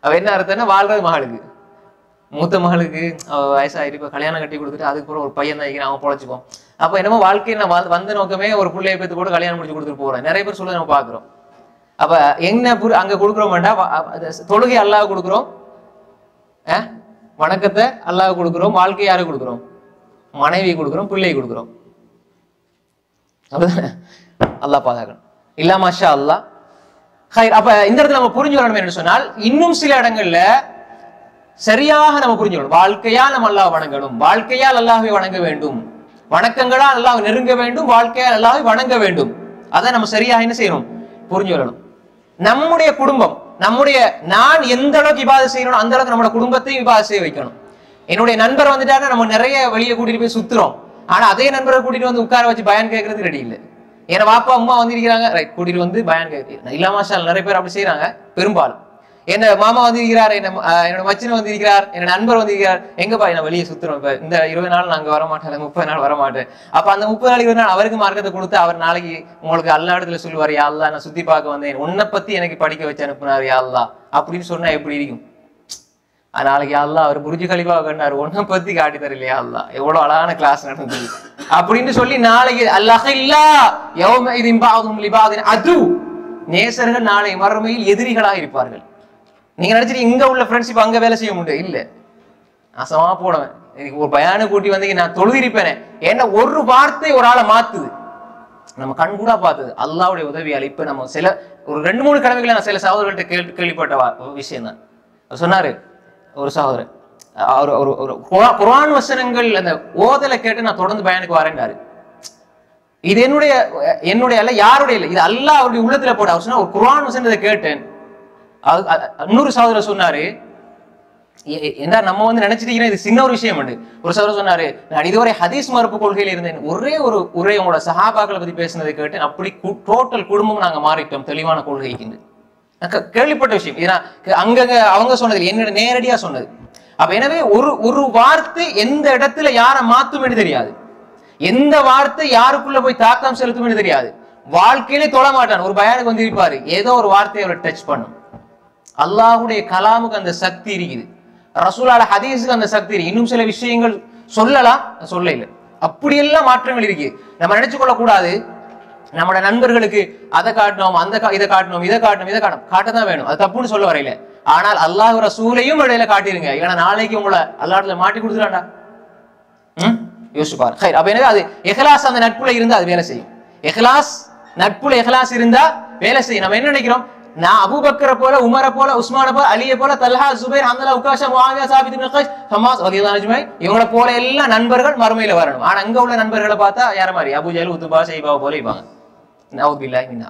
அவ என்ன அர்த்தம்னா, வாழ்றது மகளுக்கு, மூத்த மகளுக்கு வயசாயிட்டு இப்ப கல்யாணம் கட்டி கொடுத்துட்டு அதுக்கப்புறம் ஒரு பையன் தான் அவன் பொழைச்சிப்போம். அப்ப என்னமோ வாழ்க்கையை நான் வந்த நோக்கமே ஒரு பிள்ளையை பேத்து கூட கல்யாணம் முடிச்சு கொடுத்துட்டு போறேன். நிறைய பேர் சொல்ல நம்ம பாக்குறோம். அப்ப என்ன அங்க கொடுக்குறோம் வேண்டாம், தொழுகை அல்லாஹ் கொடுக்குறோம், வணக்கத்தை அல்லாஹ் கொடுக்குறோம், வாழ்க்கை யாரு கொடுக்குறோம்? மனைவி கொடுக்குறோம், பிள்ளை கொடுக்குறோம். அப்படிதானே? அல்லாஹ் பாதுகாக்கணும். இல்லா மாஷா அல்லாஹ். அப்ப இந்த இடத்துல நம்ம புரிஞ்சு வரணும் என்று சொன்னால், இன்னும் சில இடங்கள்ல சரியாக நம்ம புரிஞ்சுக்கணும். வாழ்க்கையால் நம்ம அல்லாஹ் வணங்கணும், வாழ்க்கையால் அல்லாஹ்வை வணங்க வேண்டும், வணக்கங்களால் அல்லாஹ் நெருங்க வேண்டும், வாழ்க்கையால் அல்லாஹ்வை வணங்க வேண்டும். அதை நம்ம சரியாக என்ன செய்யணும்? புரிஞ்சு வரணும். நம்முடைய குடும்பம், நம்முடைய, நான் எந்த அளவுக்கு இபாதத் செய்யணும் அந்த அளவுக்கு நம்மளோட குடும்பத்தையும் இபாதத் செய்ய வைக்கணும். என்னுடைய நண்பர் வந்துட்டாருன்னா நம்ம நிறைய வெளியே கூட்டிட்டு போய் சுத்துறோம். ஆனா அதே நண்பரை கூட்டிட்டு வந்து உட்கார வச்சு பயான் கேட்கறது ரெடி இல்லை. ஏன்னா வாப்பா அம்மா வந்திருக்கிறாங்க, ரைட், கூட்டிட்டு வந்து பயான் கேட்க இல்ல மாஷா, நிறைய பேர் அப்படி செய்யறாங்க. பெரும்பாலும் என்ன மாமா வந்திருக்கிறார், என்னோட மச்சினை வந்திருக்கிறார், என்னோட நண்பர் வந்திருக்கிறார், எங்கப்பா என்ன வெளியே சுத்துறோம், இப்ப இந்த 20 நாள் நாங்க வரமாட்டேன், 30 நாள் வரமாட்டேன். அப்ப அந்த 30 நாள் 20 நாள் அவருக்கு மார்க்கத்தை கொடுத்து அவர் நாளைக்கு உங்களுக்கு அல்லா இடத்துல சொல்லுவார், யா அல்லாஹ் நான் சுத்தி பார்க்க வந்தேன், உன்னை பத்தி எனக்கு படிக்க வச்சு அனுப்புனார் யா அல்லாஹ் அப்படின்னு சொன்னா எப்படி இருக்கும்? நாளைக்கு யா அல்லாஹ் அவர் புர்ஜ் கலிஃபா கண்டாரு, உன்னை பத்தி காட்டி தரலையா அல்லாஹ், எவ்வளவு அழகான கிளாஸ் நடந்தது அப்படின்னு சொல்லி நாளைக்கு அல்லாஹில்லா யௌம இதின் பஅதுஹும் லிபஅதின் அது, நேசர்கள் நாளை மறுமையில் எதிரிகளாக இருப்பார்கள். நீங்க நினைச்சிட்டு இங்க உள்ள ஃப்ரெண்ட்ஷிப் அங்க வேலை செய்ய முடியும் இல்ல, நாசமா போனவன். எனக்கு ஒரு பயான கூட்டி வந்து நான் தொழுதிருப்பேனே, ஏன்னா ஒரு வார்த்தை ஒரு ஆளை மாத்துது. நம்ம கண் கூட பார்த்தது அல்லாஹ்வுடைய உதவியால். இப்ப நம்ம சில ஒரு 2-3 கடமைகளை நான் சில சகோதரர்கள்ட்ட கேள்விப்பட்ட விஷயம் தான். சொன்னாரு ஒரு சகோதரர், ஒரு குர்ஆன் வசனங்கள் அந்த ஓதலை கேட்டு நான் தொடர்ந்து பயானுக்கு வரேன்டாரு. இது என்னுடைய அல்ல, யாருடைய இல்லை, இது அல்லாஹ் அவருடைய உள்ளத்துல போட. அவர் சொன்னா ஒரு குர்ஆன் வசனத்தை கேட்டேன். இன்னொரு சகோதரர் சொன்னாரு, என்ன நம்ம வந்து நினைச்சிட்டு இது சின்ன ஒரு விஷயம் உண்டு. ஒரு சகோதரர் சொன்னாரு, நான் இதுவரை ஹதீஸ் மறுப்பு கொள்கையில் இருந்தேன், ஒரே ஒரு உரை உங்களோட சஹாபாக்களை பத்தி பேசினதை கேட்டேன், அப்படி டோட்டல் குடும்பம் நாங்க மாறிட்டோம் தெளிவான கொள்கைக்கு. கேள்விப்பட்ட விஷயம் இது, அங்கங்க அவங்க சொன்னது என்னோட நேரடியா சொன்னது. அப்ப எனவே ஒரு வார்த்தை எந்த இடத்துல யாரை மாத்தும் என்று தெரியாது, எந்த வார்த்தை யாருக்குள்ள போய் தாக்கம் செலுத்தும் என்று தெரியாது. வாழ்க்கையிலே தொழ மாட்டான், ஒரு பயானுக்கு வந்து இருப்பாரு, ஏதோ ஒரு வார்த்தையை அவரை டச் பண்ணும். அல்லாஹ்வுடைய கலாமுக்கு அந்த சக்தி இருக்குது, ரசூலுல்லாஹ் ஹதீஸுக்கு அந்த சக்தி இருக்கு. இன்னும் சில விஷயங்கள் சொல்லலாம், சொல்ல இல்லை, அப்படியெல்லாம் மாற்றங்கள் இருக்கு. நம்ம நினைச்சு கொள்ள கூடாது நம்மளோட நண்பர்களுக்கு அதை காட்டணும், இதை காட்டணும், இதை காட்டணும், இதை காட்டணும், காட்டதான் வேணும். அது தப்புன்னு சொல்ல வரையில. ஆனால் அல்லாஹ் ரசூலையும் இடையில காட்டிருங்க. ஏன்னா நாளைக்கு உங்களை அல்லாஹ்ல மாட்டி கொடுத்துறாண்டா. யோசிச்சு பாரு. அப்ப எனவே அது இஹ்லாஸ் அந்த நட்புல இருந்தா அது வேலை செய்யும். இஹ்லாஸ் நட்புல இஹ்லாஸ் இருந்தா வேலை செய்யும். நம்ம என்ன நினைக்கிறோம், நான் அபூபக்கரை போல, உமரை போல, உஸ்மானை போல, அலியை போல, தல்ஹா, ஜுபைர், ஹம்தலா, உகாஷா, முஆவியா, சாபித் இப்னு கைஸ், ஹமாஸ் ரலியல்லாஹு அஜ்மஈன் இவங்கள போல எல்லாம் நண்பர்கள் மறுமையில வரணும். ஆனா அங்க உள்ள நண்பர்களை பார்த்தா யார மாதிரி அபூ ஜஹல், உத்பா, ஷைபா போல இருப்பாங்க. நவுது பில்லாஹி மின்னா.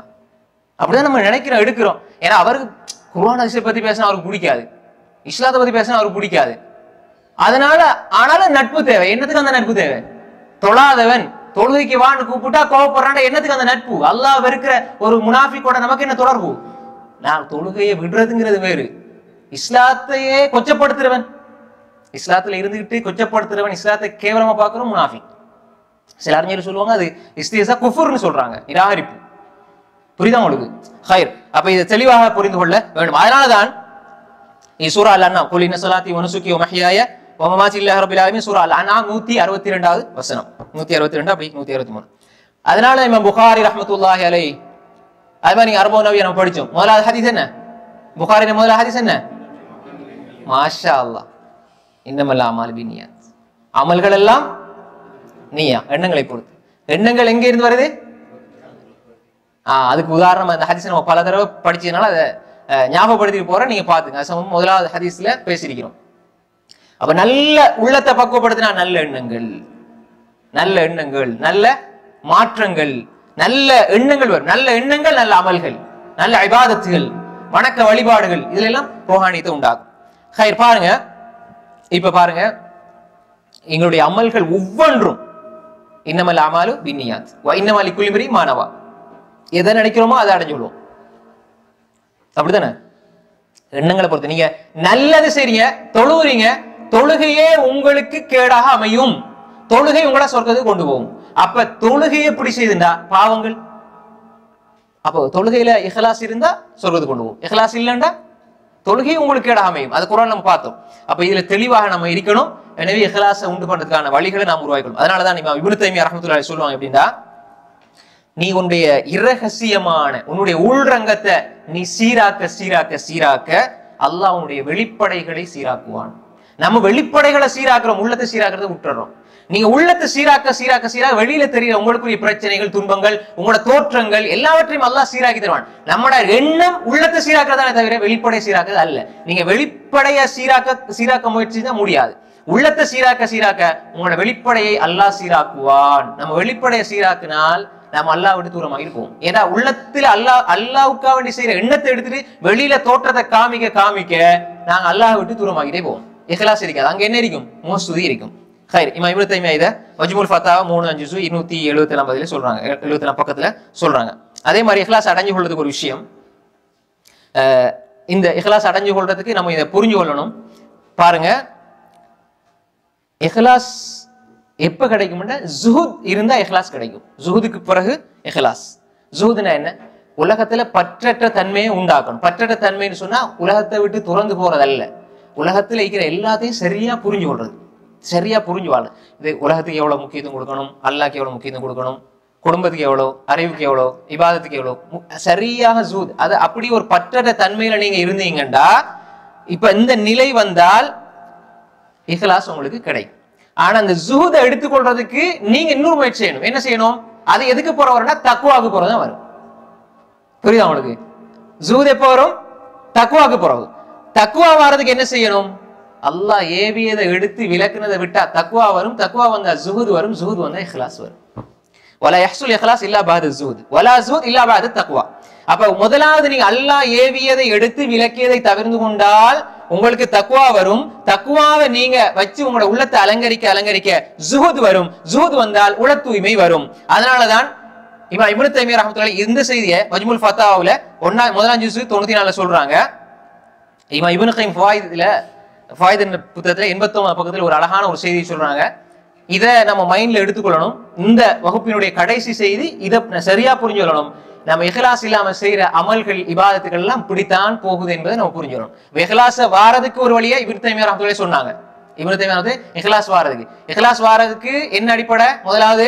அப்படிதான் நம்ம நினைக்கிறோம், எடுக்கிறோம். ஏன்னா அவருக்கு குர்ஆன் ஹதீஸை பத்தி பேசினா அவருக்கு பிடிக்காது, இஸ்லாத்தை பத்தி பேசினா அவருக்கு பிடிக்காது. அதனால ஆனாலும் நட்பு தேவை. என்னத்துக்கு அந்த நட்பு தேவை? தொழாதவன் தொழுகைக்கு வான்னு கூப்பிட்டா கோவப்படுறான். என்னத்துக்கு அந்த நட்பு? அல்லாஹ் வெறுக்கிற ஒரு முனாஃபிக்கோட நமக்கு என்ன தொடர்பு? நான் தொழுகையை விடுறதுங்கிறது வேறு. இஸ்லாத்தையே கொச்சப்படுத்துறவன், இஸ்லாத்துல இருந்துகிட்டு கொச்சப்படுத்துறவன், இஸ்லாத்தை கேவலமா பாக்குறோம் முனாஃபிக். சில அறிஞர்கள் சொல்லுவாங்க அது இஸ்திஹ்ஸா குஃப்ர்னு சொல்றாங்க, நிராகரிப்பு. புரியுதா உங்களுக்கு? ஹைர். அப்ப இதை தெளிவாக புரிந்து கொள்ள வேண்டும். அதனாலதான் சூரா அல்-அன்ஆம் குல் இன்ன ஸலாத்தி வ நுஸுகி வ மஹ்யாய வ மமாத்தி லில்லாஹி ரப்பில் ஆலமீன் சூரா அல்-அன்ஆம் 162வது வசனம், 162 அப்படி 163. அதனால இமாம் புகாரி ரஹ்மத்துல்லாஹி அலைஹி அது மாதிரி நீங்க அர்பா நவவியை நம்ம படிச்சோம். முதலாவது ஹதீஸ் என்ன? புகாரில முதலாவது ஹதீஸ் என்ன? மாஷா அல்லாஹ், இன்னமல் அமாலு பின்னியாத், அமல்கள் எல்லாம் நிய்யா, எண்ணங்களை பொறுத்து. எண்ணங்கள் எங்க இருந்து வருது? அதுக்கு உதாரணம் அந்த ஹதீஸ் நம்ம பல தடவை படிச்சதுனால அதை ஞாபகப்படுத்திட்டு போறேன், நீங்க பாத்துங்க. முதலாவது ஹதீஸ்ல பேசியிருக்கிறோம். அப்ப நல்ல உள்ளத்தை பக்குவப்படுத்தினா நல்ல எண்ணங்கள், நல்ல எண்ணங்கள், நல்ல மாற்றங்கள், நல்ல எண்ணங்கள் வரும். நல்ல எண்ணங்கள், நல்ல அமல்கள், நல்ல இபாதத்துகள், வணக்க வழிபாடுகள், இதுல எல்லாம் ரோஹானியத்தை உண்டாகும். ஹைர். பாருங்க, இப்ப பாருங்க, எங்களுடைய அமல்கள் ஒவ்வொன்றும் இன்னமல் அமாலு பின்னியாத் வ இன்னமா லிக்குல்லி இம்ரிஇன் மா நவா, எதை நினைக்கிறோமோ அதை அடைஞ்சுள்ளோம். அப்படித்தானே? எண்ணங்களை பொறுத்து. நீங்க நல்லது செய்றீங்க, தொழுகிறீங்க, தொழுகையே உங்களுக்கு கேடாக அமையும், தொழுகை உங்களை சொர்க்கத்துக்கு கொண்டு போகும். அப்ப தொழுகையை எப்படி செய்துண்டா பாவங்கள். அப்போ தொழுகையில இஹ்லாஸ் இருந்தா சொர்க்கத்துக்கு கொண்டு போகும், இஹ்லாஸ் இல்லைண்டா தொழுகை உங்களுக்கு கேடாக அமையும். அது குர்ஆன்ல நம்ம பார்த்தோம். அப்ப இதுல தெளிவாக நம்ம இருக்கணும். எனவே இஹ்லாஸை உண்டு பண்றதுக்கான வழிகளை நாம் உருவாக்கணும். அதனாலதான் இமாம் இப்னு தைமிய்யா ரஹ்மத்துல்லாஹி அலைஹி சொல்லுவாங்க எப்படின்னா, நீ உன்னுடைய இரகசியமான உன்னுடைய உள்ரங்கத்தை நீ சீராக்க சீராக்க சீராக்க அல்லாஹ் உன்னுடைய வெளிப்படைகளை சீராக்குவான். நம்ம வெளிப்படைகளை சீராக்குறோம், உள்ளத்தை சீராக்குறதை விட்டுறோம். நீங்க உள்ளத்தை சீராக்க சீராக்க சீராக்க வெளியில தெரியற உங்களுக்குரிய பிரச்சனைகள், துன்பங்கள், உங்களோட தோற்றங்கள் எல்லாவற்றையும் அல்லாஹ் சீராக்கி தருவான். நம்மளோட எண்ணம் உள்ளத்தை சீராக்குறதானே தவிர வெளிப்படை சீராக்குறது அல்ல. நீங்க வெளிப்படைய சீராக்க முயற்சி தான் முடியாது. உள்ளத்தை சீராக்க சீராக்க உங்களோட வெளிப்படையை அல்லாஹ் சீராக்குவான். நம்ம வெளிப்படையை சீராக்கினால் நம்ம அல்லாஹ் விட்டு தூரமாக இருப்போம். ஏன்னா உள்ளத்துல அல்லாஹ்வுக்காக வேண்டி செய்யற எண்ணத்தை எடுத்துட்டு வெளியில தோற்றத்தை காமிக்க காமிக்க நாங்க அல்லாஹ் விட்டு தூரமாகிட்டே போவோம். இஹ்லாஸ் இருக்காது, அங்க என்ன இருக்கும்? மோஸ்துதி இருக்கும். ஹைர். இமாம் இப்னு தைமிய்யா இத மஜ்முல் ஃபத்தாவா 3 ஜுஸ் 274 சொல்றாங்க, 74 பக்கத்துல சொல்றாங்க. அதே மாதிரி இஹ்லாஸ் அடைஞ்சு கொள்றதுக்கு ஒரு விஷயம், இந்த இஹ்லாஸ் அடைஞ்சு கொள்றதுக்கு நம்ம இதை புரிஞ்சு கொள்ளணும். பாருங்க, இஹ்லாஸ் எப்ப கிடைக்கும்னா ஜுஹுத் இருந்தா இஹ்லாஸ் கிடைக்கும். ஜுஹுதுக்கு பிறகு இஹ்லாஸ். ஜுஹுதுனா என்ன? உலகத்துல பற்றற்ற தன்மையை உண்டாக்கணும். பற்றற்ற தன்மைன்னு சொன்னா உலகத்தை விட்டு துறந்து போறதல்ல, உலகத்துல இருக்கிற எல்லாத்தையும் சரியா புரிஞ்சு கொள்றது, சரியா புரிஞ்சு வாழ. இது உலகத்துக்கு எவ்வளவு முக்கியத்துவம் கொடுக்கணும், அல்லாஹ்க்கு எவ்வளவு முக்கியத்துவம் கொடுக்கணும், குடும்பத்துக்கு எவ்வளவு, அறிவுக்கு எவ்வளவு, இபாதத்துக்கு எவ்வளவு, சரியாக ஜுஹுத். அது அப்படி ஒரு பற்றற்ற தன்மையில நீங்க இருந்தீங்கண்டா இப்ப இந்த நிலை வந்தால் இஹ்லாஸ் உங்களுக்கு கிடைக்கும். ஆனா அந்த ஜுஹுதை எடுத்துக்கொள்றதுக்கு நீங்க இன்னொரு முயற்சி செய்யணும். என்ன செய்யணும்? அது எதுக்கு போற வரும்னா தக்வாக்கு போறதான் வரும். புரியுதா உங்களுக்கு? ஜுஹுத் எப்ப வரும்? தக்வாக்கு போறது. தக்வா வர்றதுக்கு என்ன செய்யணும்? அல்லாஹ் ஏவியதை எடுத்து விலக்குனதை விட்டா தக்வா வரும். தக்வா வந்தா ஜுஹுத் வரும். ஜுஹுத் வந்தா இஹ்லாஸ் வரும். வலா யஹ்சுல் இஹ்லாஸ் இல்லா பஅத ஜுஹுத் வலா ஜுஹுத் இல்லா பஅத தக்வா. அப்ப முதலாவது நீங்க அல்லாஹ் ஏவியதை எடுத்து விலக்கியதை தவிர்த்து கொண்டால் உங்களுக்கு தக்வா வரும். தக்வாவை நீங்க வச்சு உங்களோட உள்ளத்தை அலங்கரிக்க அலங்கரிக்க ஜுஹுத் வரும். ஜுஹுத் வந்தால் உள தூய்மை வரும். அதனாலதான் இமாம் இப்னு தைமிய்யா ரஹ்மத்துல்லாஹி இந்த செய்தியை மஜ்முல் ஃபத்தாவாவுல 1 ஜுஸ் 94 சொல்றாங்க. இமாம் இப்னு கைம் ஃபாயித் என்ற புத்தகத்துல 89 பக்கத்துல ஒரு அழகான ஒரு செய்தி சொல்றாங்க. இதை நம்ம மைண்ட்ல எடுத்துக்கொள்ளணும். இந்த வகுப்பினுடைய கடைசி செய்தி இதை சரியா புரிஞ்சு கொள்ளணும். நம்ம இஹ்லாஸ் இல்லாம செய்யற அமல்கள், இபாதத்துகள் எல்லாம் இப்படித்தான் போகுது என்பதை நம்ம புரிஞ்சுக்கணும். இஹ்லாஸ வாரதுக்கு ஒரு வழியா இப்னு தைமிய்யா ரஹ்மத்துல்லாஹி சொன்னாங்க. இப்னு தைமிய்யா இஹ்லாஸ் வாரதுக்கு என்ன அடிப்படை? முதலாவது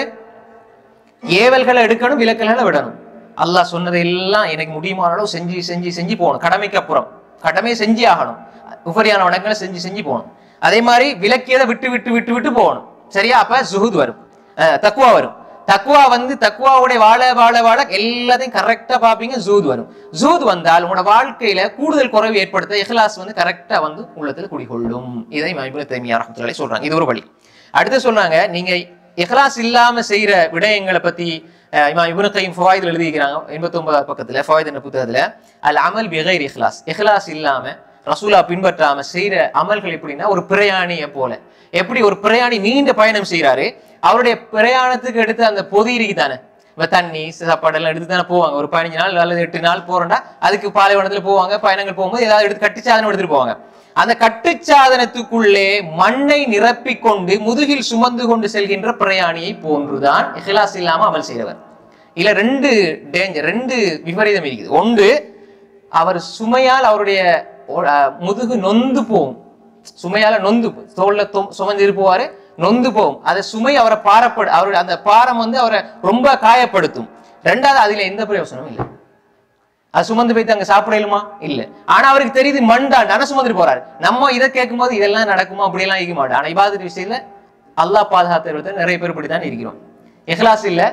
ஏவல்களை எடுக்கணும், விலக்கல்களை விடணும். அல்லாஹ் சொன்னதை எல்லாம் எனக்கு முடியுமான அளவு செஞ்சு செஞ்சு செஞ்சு போகணும். கடமைக்கு அப்புறம் கடமையை செஞ்சு ஆகணும். உபரியான வணக்கங்களை செஞ்சு செஞ்சு போகணும். அதே மாதிரி விலக்கியதை விட்டு விட்டு விட்டு விட்டு போகணும். சரியா? அப்ப ஜுஹூத் வரும், தக்வா வரும். தக்வா வந்து தக்வாவுடைய வாழ வாழ வாழ எல்லாத்தையும் கரெக்டா பாப்பீங்க, ஜூத் வரும். ஜூத் வந்தால் உங்களோட வாழ்க்கையில கூடுதல் குறைவு ஏற்படுத்த இஹ்லாஸ் வந்து கரெக்டா வந்து உள்ளத்துல குடிகொள்ளும். இதை இமாம் இப்னு தைமிய்யா ரஹ்மத்துல்லாஹி சொல்றாங்க. இது ஒரு வழி. அடுத்து சொல்றாங்க, நீங்க இஹ்லாஸ் இல்லாம செய்யற விடயங்களை பத்தி இமாம் இப்னு கைம் ஃபவாயித்ல எழுதிக்கிறாங்க 89 பக்கத்துல, ஃபவாயித் என்ற புத்தகத்துல, அல் அமல் பிகைர் இஹ்லாஸ், இஹ்லாஸ் இல்லாம ரசூலா பின்பற்றாம செய்யற அமல்கள் எப்படின்னா ஒரு பிரயாணியை போல. எப்படி ஒரு பிரயாணி நீண்ட பயணம் செய்யறாரு, அவருடைய பிரயாணத்துக்கு எடுத்து அந்த பொதி இருக்குதானே, தண்ணி சாப்பாடு எல்லாம் எடுத்து தானே போவாங்க. ஒரு 15 நாள் அல்லது 8 நாள் போறோம்னா அதுக்கு பாலைவனத்துல போவாங்க. பயணங்கள் போகும்போது ஏதாவது எடுத்து கட்டுச்சாதனம் எடுத்துட்டு போவாங்க. அந்த கட்டுச்சாதனத்துக்குள்ளே மண்ணை நிரப்பிக் கொண்டு முதுகில் சுமந்து கொண்டு செல்கின்ற பிரயாணியை போன்றுதான் இஹ்லாஸ் இல்லாம அமல் செய்தவர். இல்ல ரெண்டு டேஞ்சர், ரெண்டு விபரீதம் இருக்குது. ஒன்று, அவர் சுமையால் அவருடைய முதுகு நொந்து போகும். சுமையால நொந்து தோல்ல சுமந்து போவாரு, நொந்து போகும். அதை சுமை அவரை அவருடைய அந்த பாரம் வந்து அவரை ரொம்ப காயப்படுத்தும். ரெண்டாவது, அதுல எந்த பிரயோசனமும் இல்லை. அது சுமந்து போய்த்து அங்க சாப்பிடலுமா? இல்ல. ஆனா அவருக்கு தெரியுது மண்டாண்டு சுமந்துட்டு போறாரு. நம்ம இதை கேட்கும் போது இதெல்லாம் நடக்குமா, அப்படி எல்லாம் இருக்க மாட்டோம். ஆனா இபாதத் விஷயத்துல அல்லாஹ் பாதுகாத்த நிறைய பேர் இப்படித்தான் இருக்கிறோம். இஹ்லாஸ் இல்ல,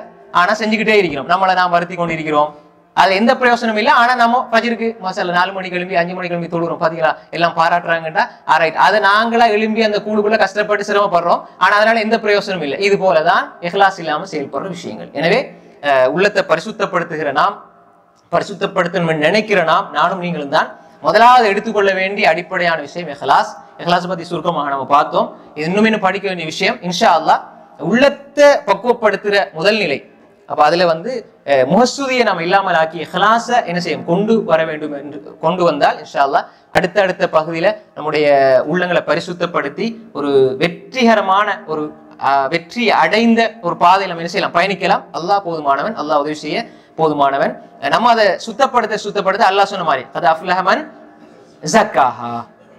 ஆனா செஞ்சுக்கிட்டே இருக்கிறோம். நம்மளை நாம் வருத்தி கொண்டு இருக்கிறோம். அது எந்த பிரயோசனம் இல்லை. ஆனா நம்ம ஃபஜ்ருக்கு மசாலா 4 மணிக்கு எழும்பி 5 மணிக்கு எழும்பி தொழுகிறோம். பாத்தீங்களா, எல்லாம் பாராட்டுறாங்கட்டா ஆரைட். அதை நாங்களா எழும்பி அந்த கூடுக்குள்ள கஷ்டப்பட்டு சிரமப்படுறோம். ஆனா அதனால எந்த பிரயோசனம் இல்லை. இது போலதான் இஹ்லாஸ் இல்லாம செயல்படுற விஷயங்கள். எனவே உள்ளத்தை பரிசுத்தப்படுத்துகிற நாம், பரிசுத்தப்படுத்தணும் நினைக்கிற நாம், நானும் நீங்களும் தான் முதலாவது எடுத்துக்கொள்ள வேண்டிய அடிப்படையான விஷயம் இஹ்லாஸ். இஹ்லாஸ் பத்தி சுருக்கமாக நம்ம பார்த்தோம். இது இன்னும் படிக்க வேண்டிய விஷயம். இன்ஷா அல்லாஹ் உள்ளத்தை பக்குவப்படுத்துற முதல் நிலை. அப்ப அதுல வந்து முஹஸ்ஸுதியை நம்ம இல்லாமல் ஆக்கி இஹ்லாஸ என்ன செய்யும் கொண்டு வர வேண்டும் என்று கொண்டு வந்தால் இன்ஷா அல்லாஹ் அடுத்த பகுதியில நம்முடைய உள்ளங்களை பரிசுத்தப்படுத்தி ஒரு வெற்றிகரமான ஒரு வெற்றி அடைந்த ஒரு பாதையில் நம்ம என்ன செய்யலாம், பயணிக்கலாம். அல்லாஹ் போதுமானவன், அல்லாஹ் உதவி செய்ய போதுமானவன். நம்ம அதை சுத்தப்படுத்த அல்லாஹ் சொன்ன மாதிரி கத் அஃப்லஹ மன் ஸக்காஹா,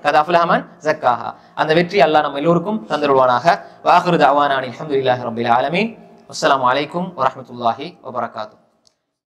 கத் அஃப்லஹ மன் ஸக்காஹா, அந்த வெற்றி அல்லாஹ் நம்ம எல்லோருக்கும் தந்தருவானாக. வ ஆகிரு தஅவானா அல்ஹம்துலில்லாஹி ரப்பில் ஆலமீன். அஸ்ஸலாமு அலைக்கும் வரஹ்மத்துல்லாஹி வபரகாத்துஹு.